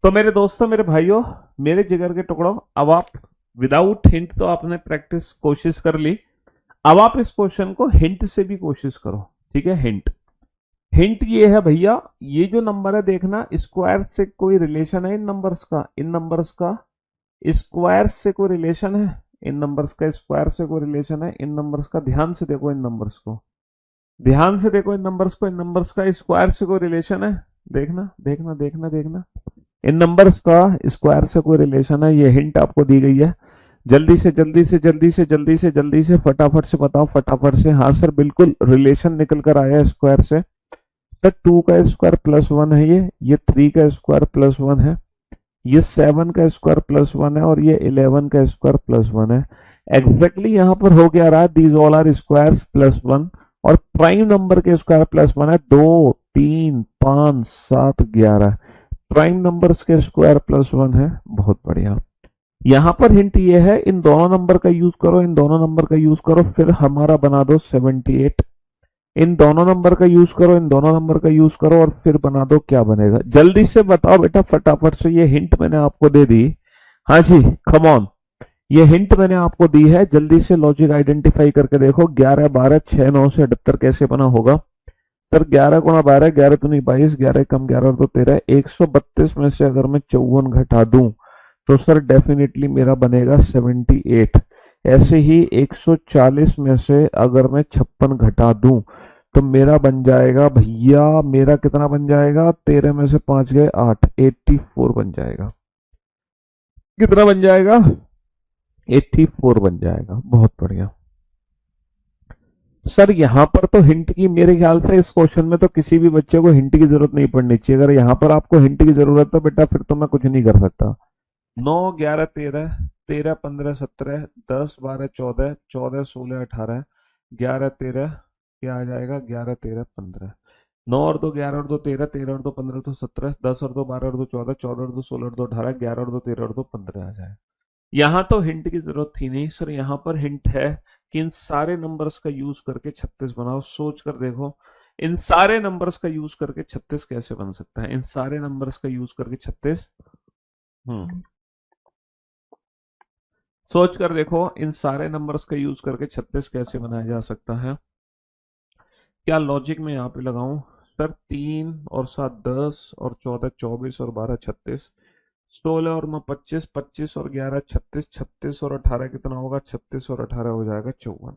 तो मेरे दोस्तों, मेरे भाइयों, मेरे जिगर के टुकड़ों, अब आप विदाउट हिंट तो आपने प्रैक्टिस कोशिश कर ली। अब आप इस क्वेश्चन को हिंट से भी कोशिश करो। ठीक है, हिंट। हिंट ये है भैया, ये जो नंबर है देखना, स्क्वायर से कोई रिलेशन है इन नंबर्स का? इन नंबर्स का स्क्वायर से कोई रिलेशन है? इन नंबर्स का स्क्वायर से कोई रिलेशन है? इन नंबर्स का ध्यान से देखो, इन नंबर्स को ध्यान से देखो, इन नंबर्स को, इन नंबर्स का स्क्वायर से कोई रिलेशन है? देखना देखना देखना देखना, इन नंबर्स का स्क्वायर से कोई रिलेशन है? ये हिंट आपको दी गई है। जल्दी से जल्दी से जल्दी से जल्दी से जल्दी से फटाफट से बताओ, फटाफट से। हाँ सर, बिल्कुल रिलेशन निकल कर आया स्क्वायर से। सर 2 का स्क्वायर प्लस 1 है, ये 3 का स्क्वायर प्लस 1 है, ये 7 का स्क्वायर प्लस 1 है, और ये 11 का स्क्वायर प्लस 1 है। एग्जैक्टली यहाँ पर हो क्या रहा है, these all are squares plus 1, और प्राइम नंबर के स्क्वायर प्लस 1 है। 2, 3, 5, 7, 11 प्राइम नंबर्स के स्क्वायर प्लस 1 है। बहुत बढ़िया। यहां पर हिंट ये है, इन दोनों नंबर का यूज करो, इन दोनों नंबर का यूज करो, फिर हमारा बना दो 78। इन दोनों नंबर का यूज करो, इन दोनों नंबर का यूज करो, और फिर बना दो, क्या बनेगा? जल्दी से बताओ बेटा, फटाफट से। ये हिंट मैंने आपको दे दी। हाँ जी, कम ऑन। ये हिंट मैंने आपको दी है, जल्दी से लॉजिक आइडेंटिफाई करके देखो। 11, 12, 6, 9 से 78 कैसे बना होगा? सर 11 गुणा 12, 11 तो नहीं 22, 11 कम 11 और तो 13, 132 में से अगर मैं 54 घटा दूं तो सर डेफिनेटली मेरा बनेगा 78। ऐसे ही 140 में से अगर मैं 56 घटा दूं तो मेरा बन जाएगा भैया, मेरा कितना बन जाएगा? 13 में से 5 गए 8, 84 बन जाएगा। कितना बन जाएगा? 84 बन जाएगा। बहुत बढ़िया। सर यहाँ पर तो हिंट की, मेरे ख्याल से इस क्वेश्चन में तो किसी भी बच्चे को हिंट की जरूरत नहीं पड़नी चाहिए। अगर यहाँ पर आपको हिंट की जरूरत है तो बेटा फिर तो मैं कुछ नहीं कर सकता। 9, 11, 13, 13, 15, 17, 10, 12, 14, 14, 16, 18, 11, 13, क्या आ जाएगा? 11, 13, 15। 9 और 2 11 और 2 13, 13 और 2 15 तो 17, 10 और 2 12 और 2 14, 14 और 2 16 और 2 18, 11 और 2 13 और 2 15 आ जाएगा। यहाँ तो हिंट की जरूरत थी नहीं सर, यहाँ पर हिंट है कि इन सारे नंबर्स का यूज करके 36 बनाओ। सोच कर देखो, इन सारे नंबर्स का यूज करके 36 कैसे बन सकता है? इन सारे नंबर्स का यूज करके 36। हम्म सोच कर देखो, इन सारे नंबर्स का यूज करके 36 कैसे बनाया जा सकता है? क्या लॉजिक में यहाँ पे लगाऊं? सर 3 और 7 10 और 14 24 और 12 36, 16 और 9 25, 25 और 11 36, 36 और 18 कितना होगा? 36 और 18 हो जाएगा 54।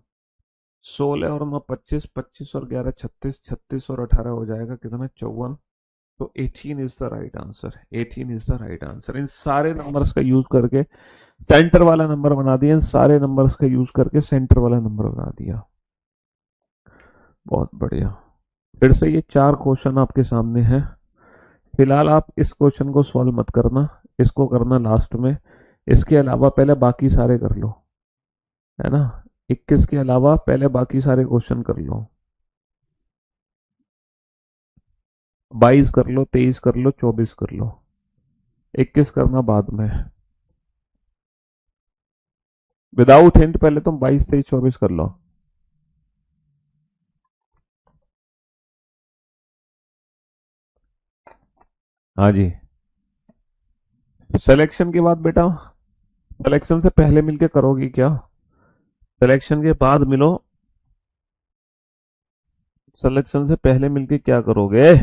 16 और 9 25, 25 और 11 36, 36 और 18 हो जाएगा कितना? 54। तो 18 is the right answer. 18 is the right answer. इन सारे नंबर्स का यूज करके सेंटर वाला नंबर बना दिया, इन सारे नंबर्स का यूज करके सेंटर वाला नंबर बना दिया। बहुत बढ़िया। फिर से ये 4 क्वेश्चन आपके सामने हैं। फिलहाल आप इस क्वेश्चन को सॉल्व मत करना, इसको करना लास्ट में। इसके अलावा पहले बाकी सारे कर लो, है ना? 21 के अलावा पहले बाकी सारे क्वेश्चन कर लो। 22 कर लो, 23 कर लो, 24 कर लो। 21 करना बाद में। विदाउट हिंट पहले तुम 22, 23, 24 कर लो। हाँ जी। सिलेक्शन के बाद बेटा, सिलेक्शन से पहले मिलके करोगी क्या? सिलेक्शन के बाद मिलो। सिलेक्शन से पहले मिलके क्या करोगे?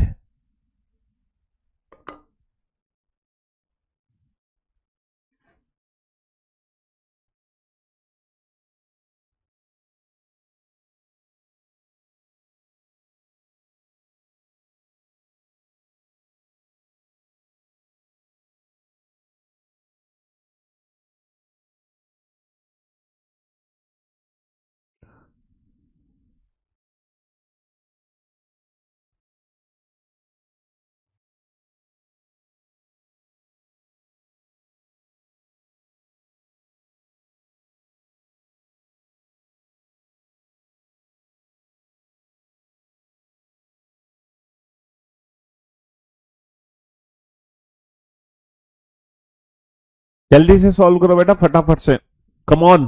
जल्दी से सॉल्व करो बेटा, फटाफट से। Come on.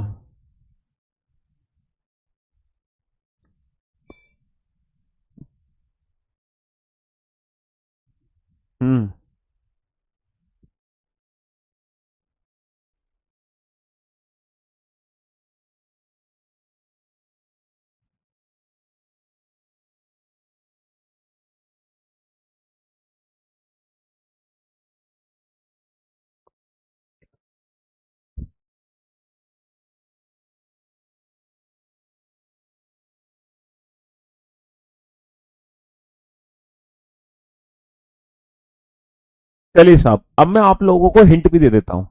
चलिए साहब, अब मैं आप लोगों को हिंट भी दे देता हूं।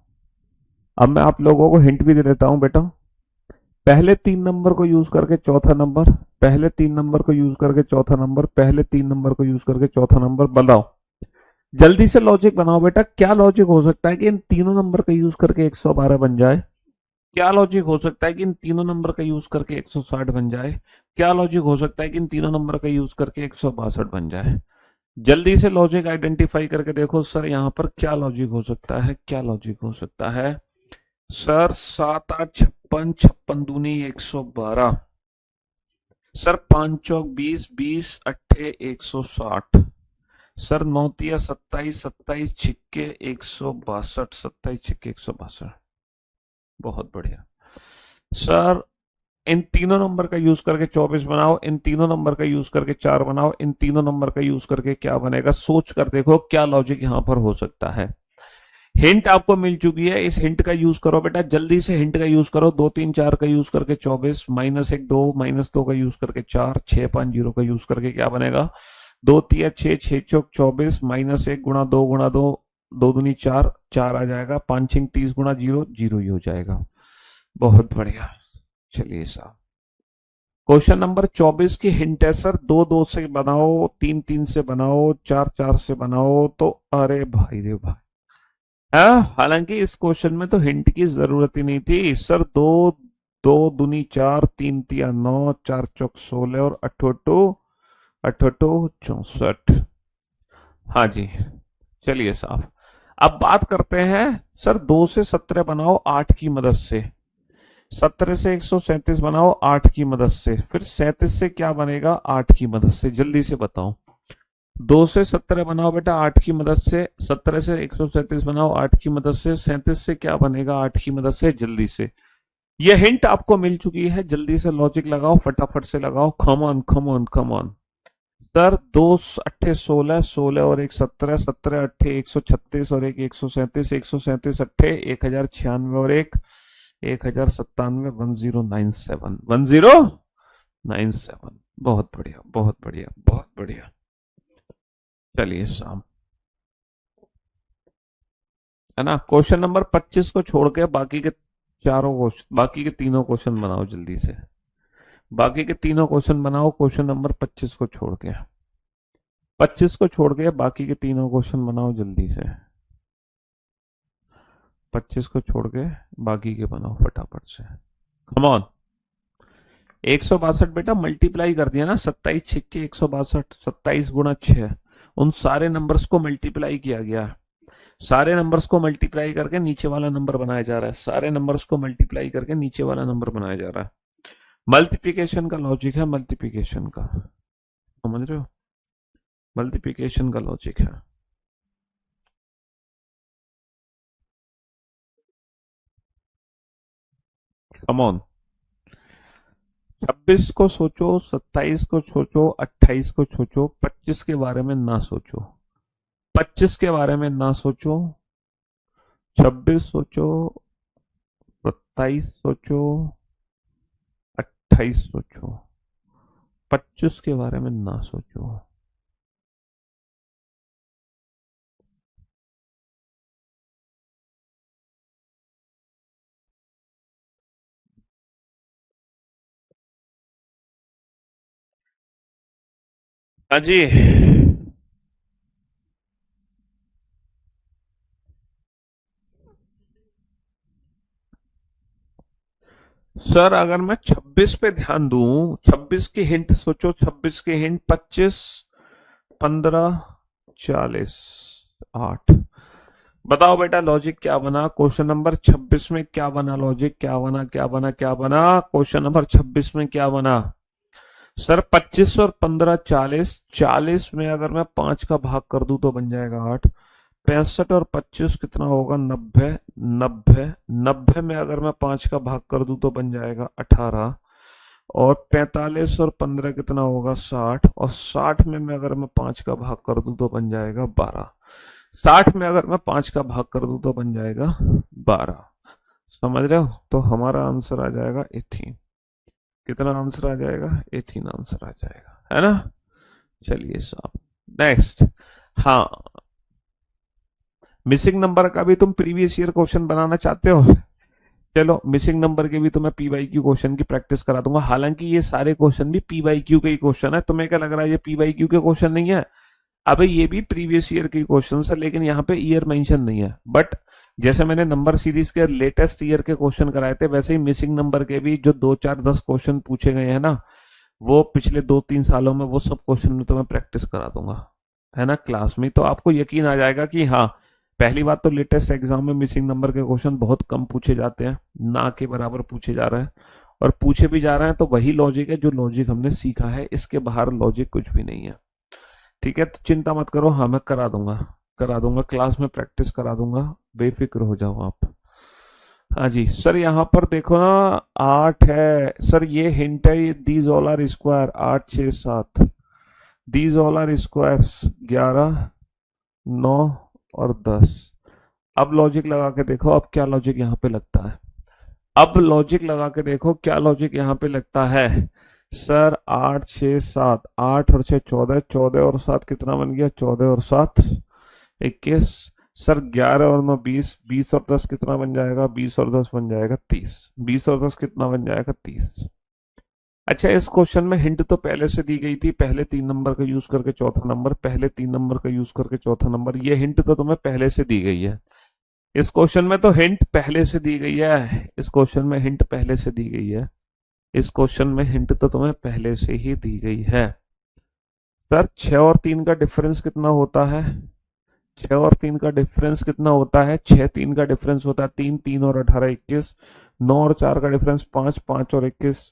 अब मैं आप लोगों को हिंट भी दे देता हूं बेटा। पहले 3 नंबर को यूज करके चौथा नंबर, पहले 3 नंबर को यूज करके चौथा नंबर, पहले 3 नंबर को यूज करके चौथा नंबर, बताओ। जल्दी से लॉजिक बनाओ बेटा, क्या लॉजिक हो सकता है कि इन तीनों नंबर का यूज करके 112 बन जाए? क्या लॉजिक हो सकता है कि इन तीनों नंबर का यूज करके 160 बन जाए? क्या लॉजिक हो सकता है कि इन तीनों नंबर का यूज करके 162 बन जाए? जल्दी से लॉजिक आइडेंटिफाई करके देखो सर, यहां पर क्या लॉजिक हो सकता है, क्या लॉजिक हो सकता है? सर 7 8 56, 56 दूनी 112। सर 5 चौक 20, 20 अट्ठे 160। सर 9 तिया 27, 27 छिक्के 162, 27 छिक्के 162। बहुत बढ़िया। सर इन तीनों नंबर का यूज करके 24 बनाओ, इन तीनों नंबर का यूज करके 4 बनाओ, इन तीनों नंबर का यूज करके क्या बनेगा? सोच कर देखो क्या लॉजिक यहां पर हो सकता है। हिंट आपको मिल चुकी है, इस हिंट का यूज करो बेटा, जल्दी से हिंट का यूज करो। 2 3 4 का यूज करके 24, -1 2, -2 का यूज करके 4, 6 5 0 का यूज करके क्या बनेगा? 2 तिया 6, 6 चौक 24, -1 गुणा 2 गुणा 2, 2 दूनी 4, 4 आ जाएगा। 5 6 30 गुणा 0, 0 ही हो जाएगा। बहुत बढ़िया। चलिए साहब, क्वेश्चन नंबर 24 की हिंट है सर, 2 2 से बनाओ, 3 3 से बनाओ, 4 4 से बनाओ, तो अरे भाई रे भाई। हालांकि इस क्वेश्चन में तो हिंट की जरूरत ही नहीं थी सर। 2 2 दूनी 4, 3 तिया 9, 4 चौक 16 और अठोटो अठोटो 64। हाँ जी। चलिए साहब, अब बात करते हैं सर, 2 से 17 बनाओ 8 की मदद से। 17 से 137 बनाओ 8 की मदद से, फिर 37 से क्या बनेगा 8 की मदद से? जल्दी से बताओ। 2 से 17 बनाओ बेटा 8 की मदद से, 17 से 137 बनाओ 8 की मदद से, 37 से क्या बनेगा 8 की मदद से? जल्दी से। यह हिंट आपको मिल चुकी है, जल्दी से लॉजिक लगाओ, फटाफट से लगाओ। कम on come on come on. Sir 2 अट्ठे 16, 16 और एक 17, 17 अट्ठे 136 और एक 137, 137 अट्ठे 1096 और एक 1097, 1097, 1097। बहुत बढ़िया बहुत बढ़िया बहुत बढ़िया। चलिए शाम, है ना? क्वेश्चन नंबर 25 को छोड़ के बाकी के चारों क्वेश्चन, बाकी के तीनों क्वेश्चन बनाओ जल्दी से। बाकी के तीनों क्वेश्चन बनाओ क्वेश्चन नंबर 25 को छोड़ के। 25 को छोड़ के बाकी के तीनों क्वेश्चन बनाओ जल्दी से। 25 को छोड़ के बाकी के बनाओ फटाफट से। Come on. 162 बेटा मल्टीप्लाई कर दिया ना, 27 छिक्के 162, 27 गुणा 6। उन सारे नंबर्स को मल्टीप्लाई किया गया है। सारे नंबर्स को मल्टीप्लाई करके नीचे वाला नंबर बनाया जा रहा है। सारे नंबर्स को मल्टीप्लाई करके नीचे वाला नंबर बनाया जा रहा है। मल्टीप्लिकेशन का लॉजिक है, मल्टीप्लिकेशन का, समझ रहे हो? मल्टीप्लिकेशन का लॉजिक है। Come on. 26 को सोचो, 27 को सोचो, 28 को सोचो, 25 के बारे में ना सोचो। 25 के बारे में ना सोचो, 26 सोचो, 27 सोचो, 28 सोचो, 25 के बारे में ना सोचो। हाँ जी। सर अगर मैं 26 पे ध्यान दूं, 26 की हिंट सोचो, 26 की हिंट 25, 15, 40, 8। बताओ बेटा लॉजिक क्या बना क्वेश्चन नंबर 26 में? क्या बना लॉजिक? क्या बना क्या बना क्या बना क्वेश्चन नंबर 26 में? क्या बना सर? 25 और 15 40, 40 में अगर मैं 5 का भाग कर दूं तो बन जाएगा 8। 65 और 25 कितना होगा? 90। 90, 90 में अगर मैं 5 का भाग कर दूं तो बन जाएगा 18। और 45 और 15 कितना होगा? 60। और 60 में मैं अगर मैं 5 का भाग कर दूं तो बन जाएगा 12। 60 में अगर मैं 5 का भाग कर दूं तो बन जाएगा 12। समझ रहे हो? तो हमारा आंसर आ जाएगा 18। कितना आंसर आ जाएगा? 18 आंसर आ जाएगा, है ना? चलिए साहब, नेक्स्ट। हाँ, मिसिंग नंबर का भी तुम प्रीवियस ईयर क्वेश्चन बनाना चाहते हो? चलो मिसिंग नंबर के भी तो मैं पी वाई क्यू क्वेश्चन की प्रैक्टिस करा दूंगा। हालांकि ये सारे क्वेश्चन भी पी वाई क्यू के ही क्वेश्चन है। तुम्हें क्या लग रहा है ये पी वाई क्यू के क्वेश्चन नहीं है? अबे ये भी प्रीवियस ईयर के क्वेश्चन है, लेकिन यहाँ पे ईयर मेंशन नहीं है। बट जैसे मैंने नंबर सीरीज के लेटेस्ट ईयर के क्वेश्चन कराए थे, वैसे ही मिसिंग नंबर के भी जो 2 4 10 क्वेश्चन पूछे गए हैं ना, वो पिछले 2 3 सालों में वो सब क्वेश्चन में तो मैं प्रैक्टिस करा दूंगा, है ना, क्लास में। तो आपको यकीन आ जाएगा कि हाँ, पहली बात तो लेटेस्ट एग्जाम में मिसिंग नंबर के क्वेश्चन बहुत कम पूछे जाते हैं, ना के बराबर पूछे जा रहे हैं। और पूछे भी जा रहे हैं तो वही लॉजिक है जो लॉजिक हमने सीखा है, इसके बाहर लॉजिक कुछ भी नहीं है। ठीक है, तो चिंता मत करो, हाँ मैं करा दूंगा क्लास में प्रैक्टिस करा दूंगा, बेफिक्र हो जाओ आप। हाँ जी सर, यहाँ पर देखो ना, 8 है सर, ये हिंट है, these all are square, 8 6 7, these all are square, 11 9 और 10। अब लॉजिक लगा के देखो, अब क्या लॉजिक यहाँ पे लगता है। अब लॉजिक लगा के देखो क्या लॉजिक यहाँ पे लगता है। सर 8 6 7, 8 और 6 14, 14 और 7 कितना बन गया, 14 और 7 21। सर 11 और 9 20, 20 और 10 कितना बन जाएगा, 20 और 10 बन जाएगा 30, 20 और 10 कितना बन जाएगा 30। अच्छा, इस क्वेश्चन में हिंट तो पहले से दी गई थी, पहले 3 नंबर का यूज करके चौथा नंबर, पहले 3 नंबर का यूज करके चौथा नंबर, ये हिंट तो तुम्हें पहले से दी गई है। इस क्वेश्चन में तो हिंट पहले से दी गई है, इस क्वेश्चन में हिंट पहले से दी गई है, इस क्वेश्चन में हिंट तो तुम्हें पहले से ही दी गई है। सर 6 और 3 का डिफरेंस कितना होता है, 6 और 3 का डिफरेंस कितना होता है, 6 3 का डिफरेंस होता है 3, 3 और 18 21। 9 और 4 का डिफरेंस 5, 5 और 21।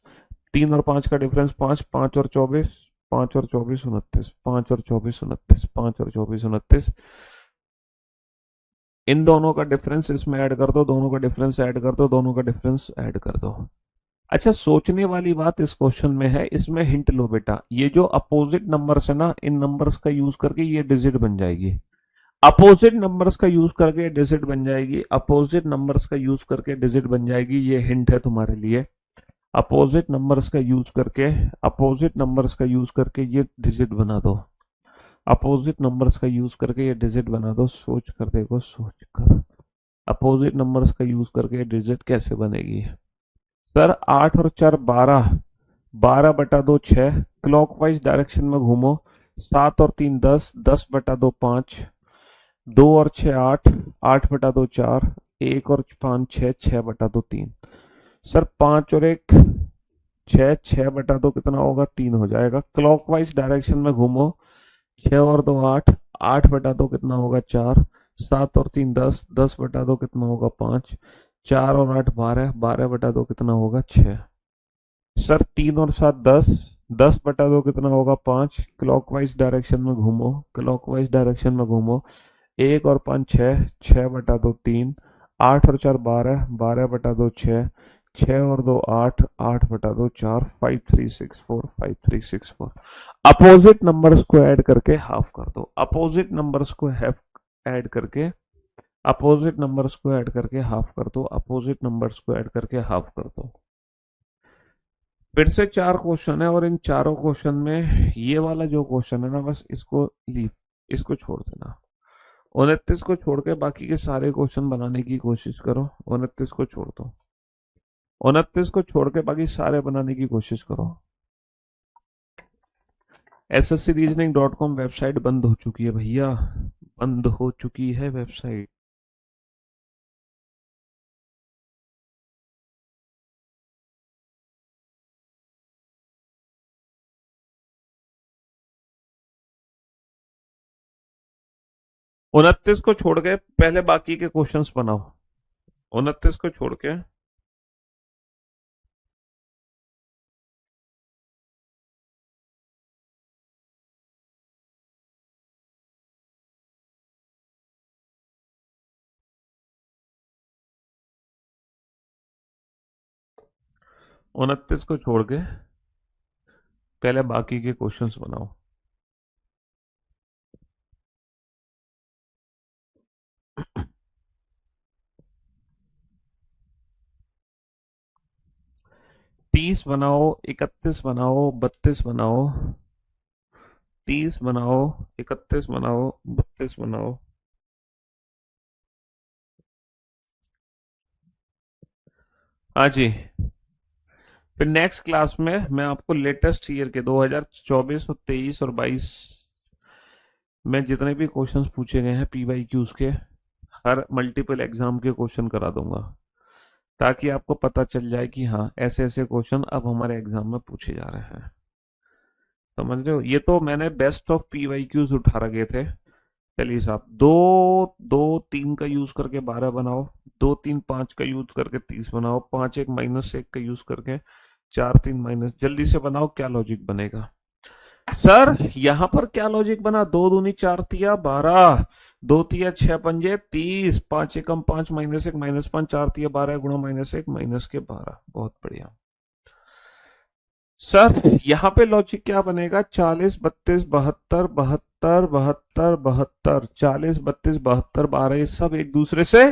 3 और 5 का डिफरेंस 5, 5 और 24, 5 और 24 29, 5 और 24 29, 5 और 24 29। इन दोनों का डिफरेंस इसमें ऐड कर दो, दोनों का डिफरेंस ऐड कर दो, दोनों का डिफरेंस ऐड कर दो। अच्छा, सोचने वाली बात इस क्वेश्चन में है, इसमें हिंट लो बेटा, ये जो अपोजिट नंबर्स है ना, इन नंबर्स का यूज करके ये डिजिट बन जाएगी। अपोजिट नंबर्स का यूज करके डिजिट बन जाएगी, अपोजिट नंबर्स का यूज करके डिजिट बन जाएगी, ये हिंट है तुम्हारे लिए। अपोजिट नंबर्स का यूज करके, अपोजिट नंबर्स का यूज करके ये डिजिट बना दो, अपोजिट नंबर्स का यूज करके ये डिजिट बना दो। सोच कर देखो, सोच कर, अपोजिट नंबर्स का यूज करके ये डिजिट कैसे बनेगी। सर 8 और 4 12, 12/2 6, क्लॉकवाइज डायरेक्शन में घूमो। 7 और 3 10, 10/2 5, 2 और 6 8, 8/2 4, 1 और 5 6, 6/2 3। सर 5 और 1 6, 6/2 कितना होगा, 3 हो जाएगा। क्लॉकवाइज डायरेक्शन में घूमो। 6 और 2 8, 8/2 कितना होगा, 4। 7 और 3 10, 10/2 कितना होगा, 5। 4 और 8 12, 12/2 कितना होगा, 6। सर 3 और 7 10, 10/2 कितना होगा, 5। क्लॉकवाइज डायरेक्शन में घूमो, क्लॉकवाइज डायरेक्शन में घूमो। 1 और 5 6, 6/2 3। 8 और 4 12, 12/2 6। 6 और 2 8, 8/2 4। 5 3 6 4, 5 3 6 4। अपोजिट नंबर्स को ऐड करके हाफ कर दो, अपोजिट नंबर्स को ऐड करके, अपोजिट नंबर्स को ऐड करके हाफ कर दो, अपोजिट नंबर्स को ऐड करके हाफ कर दो। फिर से 4 क्वेश्चन है, और इन चारों क्वेश्चन में ये वाला जो क्वेश्चन है ना, बस इसको लीव, इसको छोड़ देना। 29 को छोड़ के बाकी के सारे क्वेश्चन बनाने की कोशिश करो। 29 को छोड़ दो, 29 को छोड़ के बाकी सारे बनाने की कोशिश करो। sscreasoning.com वेबसाइट बंद हो चुकी है भैया, बंद हो चुकी है वेबसाइट। 29 को छोड़ के पहले बाकी के क्वेश्चंस बनाओ, 29 को छोड़ के। 29 को छोड़ के पहले बाकी के क्वेश्चंस बनाओ। 30 बनाओ, 31 बनाओ, 32 बनाओ। 30 बनाओ, 31 बनाओ, 32 बनाओ। हाँ जी। फिर नेक्स्ट क्लास में मैं आपको लेटेस्ट ईयर के 2024 और 23 और 22 में जितने भी क्वेश्चंस पूछे गए हैं PYQs के, हर मल्टीपल एग्जाम के क्वेश्चन करा दूंगा, ताकि आपको पता चल जाए कि हाँ ऐसे ऐसे क्वेश्चन अब हमारे एग्जाम में पूछे जा रहे हैं। समझ रहे हो? ये तो मैंने बेस्ट ऑफ PYQs उठा रखे थे। चलिए साहब, दो दो तीन का यूज करके 12 बनाओ, दो तीन पांच का यूज करके 30 बनाओ, पांच एक माइनस एक का यूज करके चार तीन माइनस, जल्दी से बनाओ, क्या लॉजिक बनेगा? सर यहां पर क्या लॉजिक बना? दो दूनी चार तिया 12, दो तिया छह पंजे 30, पांच एकम पांच माइनस एक माइनस पांच, चार तिया 12 गुणा माइनस एक माइनस के 12। बहुत बढ़िया। सर यहाँ पे लॉजिक क्या बनेगा? 40 32 72 72 72 72, 40 32 72 12, ये सब एक दूसरे से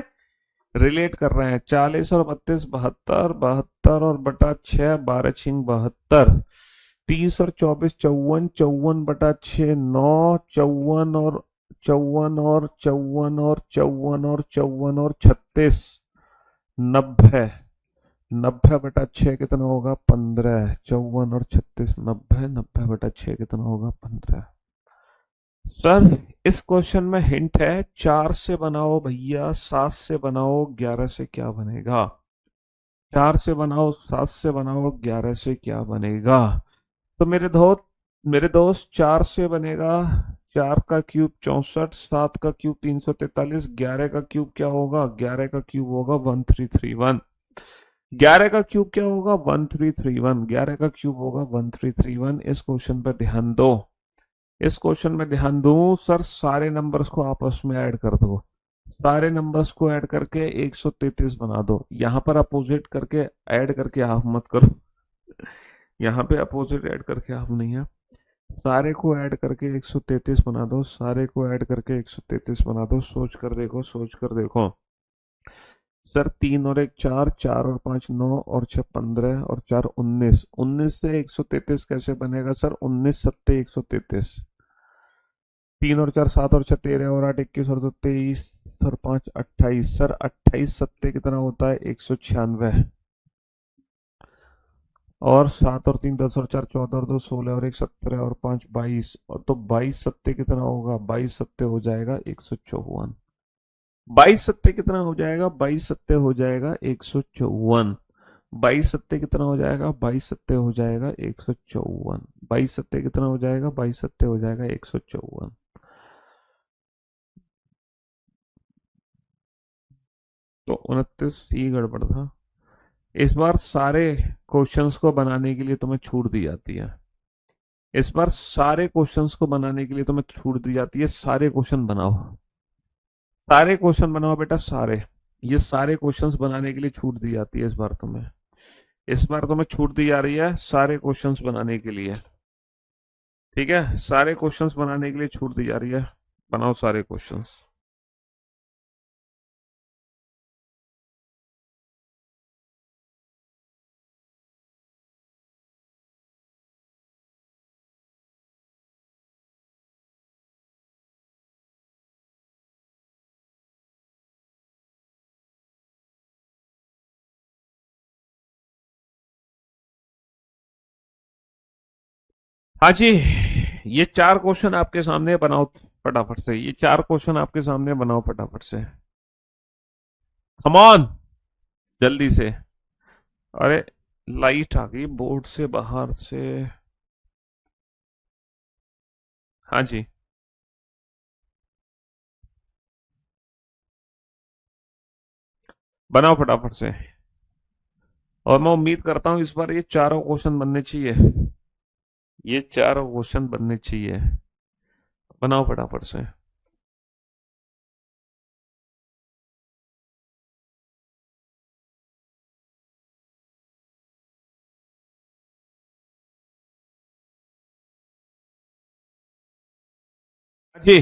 रिलेट कर रहे हैं। 40 और 32 72, 72 और बटा 6 12 छिंग 72, 30 और 24 54, 54 बटा 6 9, 54 और 54 और 54 और 54 और 54 और 36 90, 90 बटा 6 कितना होगा? 15। 54 और 36 90, 90 बटा 6 कितना होगा? 15। सर इस क्वेश्चन में हिंट है, 4 से बनाओ भैया, 7 से बनाओ, 11 से क्या बनेगा? 4 से बनाओ, 7 से बनाओ, 11 से क्या बनेगा? तो मेरे दोस्त 4 से बनेगा, 4 का क्यूब 64, 7 का क्यूब 343, 11 का क्यूब क्या होगा? 11 का क्यूब होगा 1331। 11 का क्यूब क्या होगा? 1331। 11 का क्यूब होगा 1331। इस क्वेश्चन पर ध्यान दो। इस क्वेश्चन में ध्यान दो सर, सारे नंबर्स को आपस में ऐड कर दो, सारे नंबर्स को ऐड करके 133 बना दो। यहां पर अपोजिट करके ऐड करके हाफ मत करो, यहाँ पे अपोजिट ऐड करके हाफ नहीं है। सारे को ऐड करके 133 बना दो, सारे को ऐड करके 133 बना दो। सोच कर देखो, सोच कर देखो। सर तीन और एक चार, चार और पांच नौ, और छह 15, और चार 19, 19 से 133 कैसे बनेगा? सर 19 सत्ते 133, तीन और चार 7 और छह 13, और आठ 21, और दो 23, और पांच 28। सर 28 सत्ते कितना होता है? 196। और 7 और 3 10, और 4 14, और 2 16, और एक 17, और पांच 22, और तो 22 सत्ते कितना होगा? 22 सत्ते हो जाएगा 154। 22 सत्ते कितना हो जाएगा? 22 सत्ते हो जाएगा 154। 22 सत्ते कितना हो जाएगा? 22 सत्ते हो जाएगा 154। 22 सत्ते कितना हो जाएगा? 22 सत्ते हो जाएगा 154। तो 29 ही गड़बड़ था। इस बार सारे क्वेश्चंस को बनाने के लिए तुम्हें छूट दी जाती है। इस बार सारे क्वेश्चंस को बनाने के लिए तुम्हें छूट दी जाती है। सारे क्वेश्चन बनाओ, सारे क्वेश्चन बनाओ बेटा, सारे। ये सारे क्वेश्चंस बनाने के लिए छूट दी जाती है इस बार तुम्हें। इस बार तुम्हें छूट दी जा रही है सारे क्वेश्चंस बनाने के लिए। ठीक है, सारे क्वेश्चंस बनाने के लिए छूट दी जा रही है। बनाओ सारे क्वेश्चंस। हाँ जी, ये चार क्वेश्चन आपके सामने बनाओ फटाफट से। ये चार क्वेश्चन आपके सामने बनाओ फटाफट से। कम ऑन, जल्दी से। अरे लाइट आ गई बोर्ड से बाहर से। हाँ जी, बनाओ फटाफट से। और मैं उम्मीद करता हूँ इस बार ये चारों क्वेश्चन बनने चाहिए। ये चारों क्वेश्चन बनने चाहिए। बनाओ फटाफट से। हाँ जी,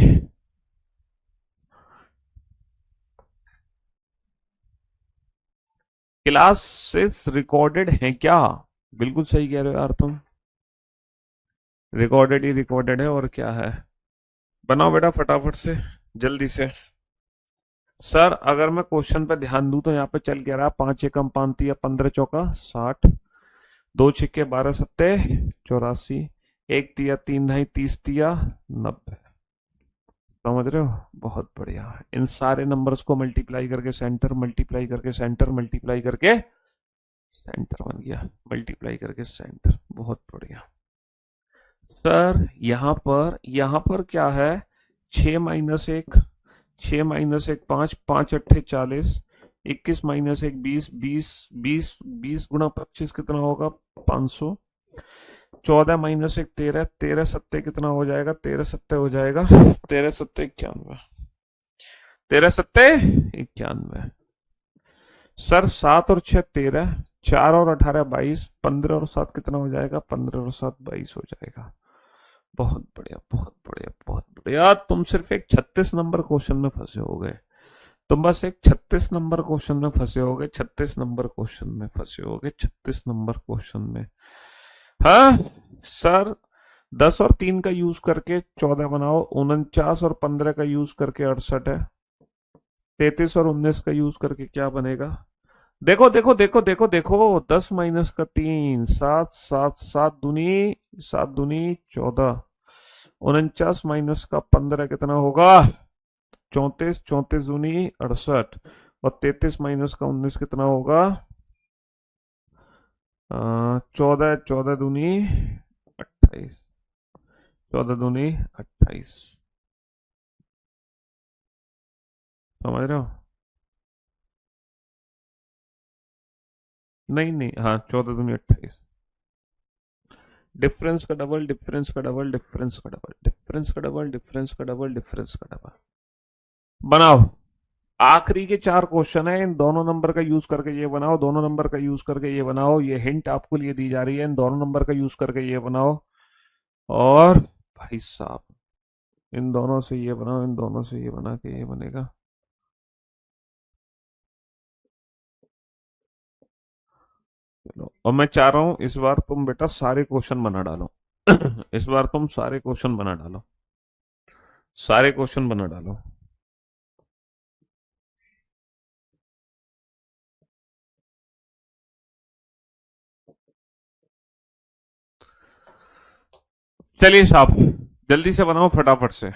क्लासेस रिकॉर्डेड हैं क्या? बिल्कुल सही कह रहे हो यार तुम। रिकॉर्डेड ही रिकॉर्डेड है, और क्या है। बनाओ बेटा फटाफट से, जल्दी से। सर अगर मैं क्वेश्चन पे ध्यान दूं तो यहाँ पे चल क्या रहा है, 5 एकम 5 तिया 15 चौका 60, 2 छिक्के 12 सत्ते 84, 1 तिया 3 ढाई 30 तिया 90। समझ रहे हो? बहुत बढ़िया। इन सारे नंबर्स को मल्टीप्लाई करके सेंटर, मल्टीप्लाई करके सेंटर, मल्टीप्लाई करके सेंटर बन गया, मल्टीप्लाई करके सेंटर। बहुत बढ़िया। सर यहाँ पर क्या है, 6 - 1, 6 - 1 5, 5 × 8 = 40, 21 - 1 20, 20 कितना होगा, 500। 14 - 1 13, 13 सत्ते कितना हो जाएगा, 13 सत्ते हो जाएगा 13 सत्ते 91, 13 सत्ते 91। सर 7 और 6 13, 4 और 18 22, 15 और 7 कितना हो जाएगा, 15 और 7 22 हो जाएगा। बहुत बढ़िया, बहुत बढ़िया, बहुत बढ़िया। तुम सिर्फ एक 36 नंबर क्वेश्चन में फंसे हो गए। तुम बस एक 36 नंबर क्वेश्चन में फंसे हो गए, 36 नंबर क्वेश्चन में फंसे हो गए, 36 नंबर क्वेश्चन में। हाँ सर, 10 और 3 का यूज करके 14 बनाओ, 49 और 15 का यूज करके 68 है, 33 और 19 का यूज करके क्या बनेगा? देखो देखो देखो देखो देखो, 10 - 3 7, 7 7 दूनी 14, 49 - 15 कितना होगा, 34, 34 दूनी 68, और 33 - 19 कितना होगा, 14, 14 दूनी 28, 14 दूनी 28। समझ रहे हो? नहीं नहीं, हाँ 14 दूनी 28। डिफरेंस का डबल, डिफरेंस का डबल, डिफरेंस का डबल, डिफरेंस का डबल, डिफरेंस का डबल, डिफरेंस का डबल। बनाओ। आखिरी के 4 क्वेश्चन है, इन दोनों नंबर का यूज करके ये बनाओ, दोनों नंबर का यूज करके ये बनाओ, ये हिंट आपको लिए दी जा रही है, इन दोनों नंबर का यूज करके ये बनाओ। और भाई साहब, इन दोनों से ये बनाओ, इन दोनों से ये बना के ये बनेगा। चलो, और मैं चाह रहा हूं इस बार तुम बेटा सारे क्वेश्चन बना डालो। इस बार तुम सारे क्वेश्चन बना डालो, सारे क्वेश्चन बना डालो। चलिए साहब, जल्दी से बनाओ फटाफट से।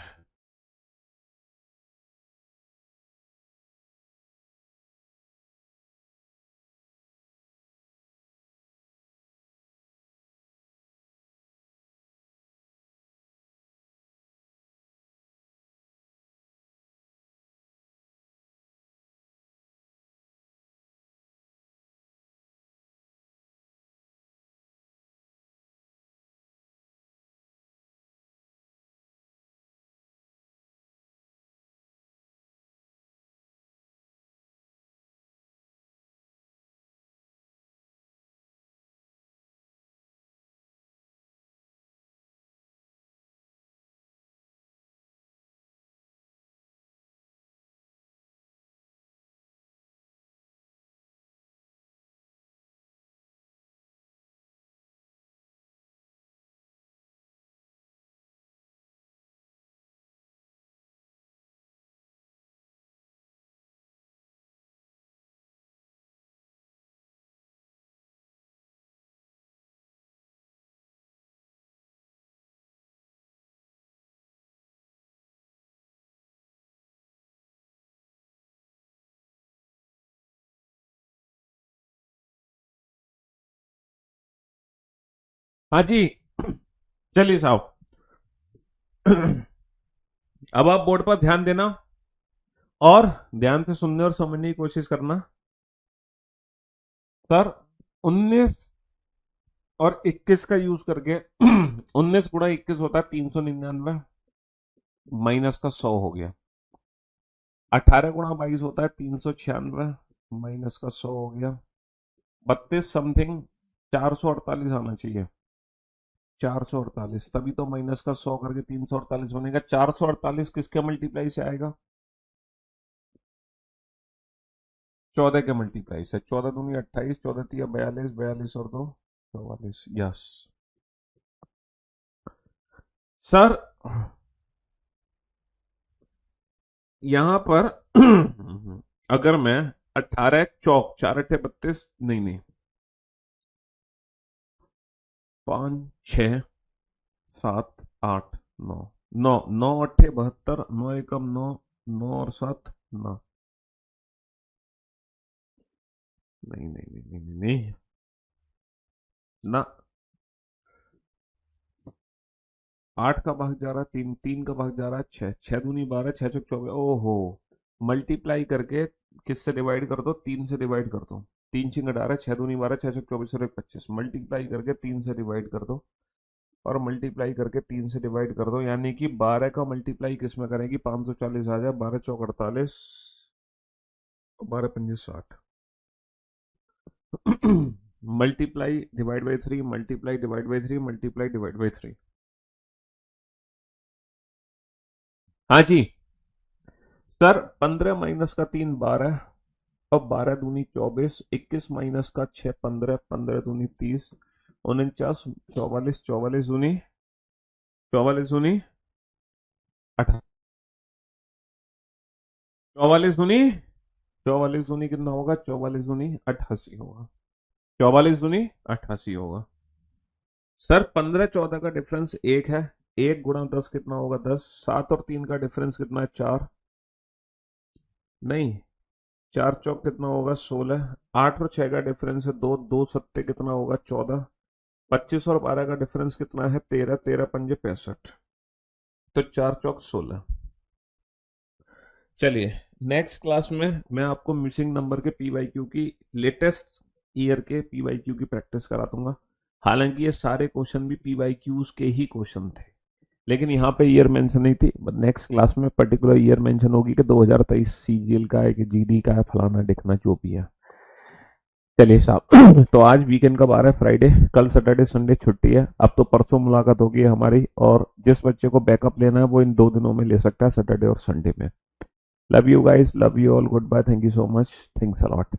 हाँ जी, चलिए साहब। अब आप बोर्ड पर ध्यान देना और ध्यान से सुनने और समझने की कोशिश करना। सर 19 और 21 का यूज करके 19 × 21 होता है 399, माइनस का 100 हो गया। 18 × 22 होता है 396, माइनस का 100 हो गया। 32 समथिंग 448 आना चाहिए, 448, तभी तो माइनस का 100 करके 348 बनेगा। 448 किसके मल्टीप्लाई से आएगा, 14 के मल्टीप्लाई से। 14 दूनी 28, 14 × 42, 42 और 2 44। यस सर, यहां पर अगर मैं 18 चौक 4 8 32, नहीं नहीं, 5 6 7 8 9, 9 9 8 72, 9 1 9, 9 और 7 9, नहीं नहीं नहीं नहीं नहीं नहीं, ना 8 का भाग जा रहा है 3, 3 का भाग जा रहा है 6, 6 दूनी 12, 6 चौक 24, ओहो, मल्टीप्लाई करके किससे डिवाइड कर दो, 3 से डिवाइड कर दो, 3 6 18, 6 दूनी 12, 6 चौक 24 और 1 25, मल्टीप्लाई करके 3 से डिवाइड कर दो, और मल्टीप्लाई करके 3 से डिवाइड कर दो, यानी कि 12 का मल्टीप्लाई किस में करेंगे, 540 आ जाए, 12 चौक 48, 12 पंजे 60, multiply divide by 3, multiply divide by 3, multiply divide by 3। हाँ जी सर, 15 - का 3 12, और 12 दूनी 24, 21 - का 6 15, 15 दूनी 30, 49, 44, 44 दूनी 44 दूनी कितना होगा, 44 दूनी 88 होगा, 44 दूनी 88 होगा। सर 15 14 का डिफरेंस 1 है, 1 × 10 कितना होगा, 10, 7 और 3 का डिफरेंस कितना है, 4, नहीं 4 चौक कितना होगा, 16, 8 और 6 का डिफरेंस है 2, 2 सत्ते कितना होगा, 14, 25 और 12 का डिफरेंस कितना है, 13, 13 पंजे 65, तो 4 चौक 16। चलिए नेक्स्ट क्लास में मैं आपको मिसिंग नंबर के PYQ की, लेटेस्ट ईयर के PYQ की प्रैक्टिस करा दूंगा। हालांकि ये सारे क्वेश्चन भी PYQs के ही क्वेश्चन थे, लेकिन यहाँ पे ईयर मेंशन नहीं थी, बट नेक्स्ट क्लास में पर्टिकुलर ईयर मेंशन होगी कि 2023 CGL का है कि GD का है, फलाना दिखना जो भी है। चलिए साहब, तो आज वीकेंड का बार है, फ्राइडे, कल सैटरडे संडे छुट्टी है, अब तो परसों मुलाकात होगी हमारी, और जिस बच्चे को बैकअप लेना है वो इन 2 दिनों में ले सकता है, सैटरडे और संडे में। Love you guys, love you all, goodbye, thank you so much, thanks a lot.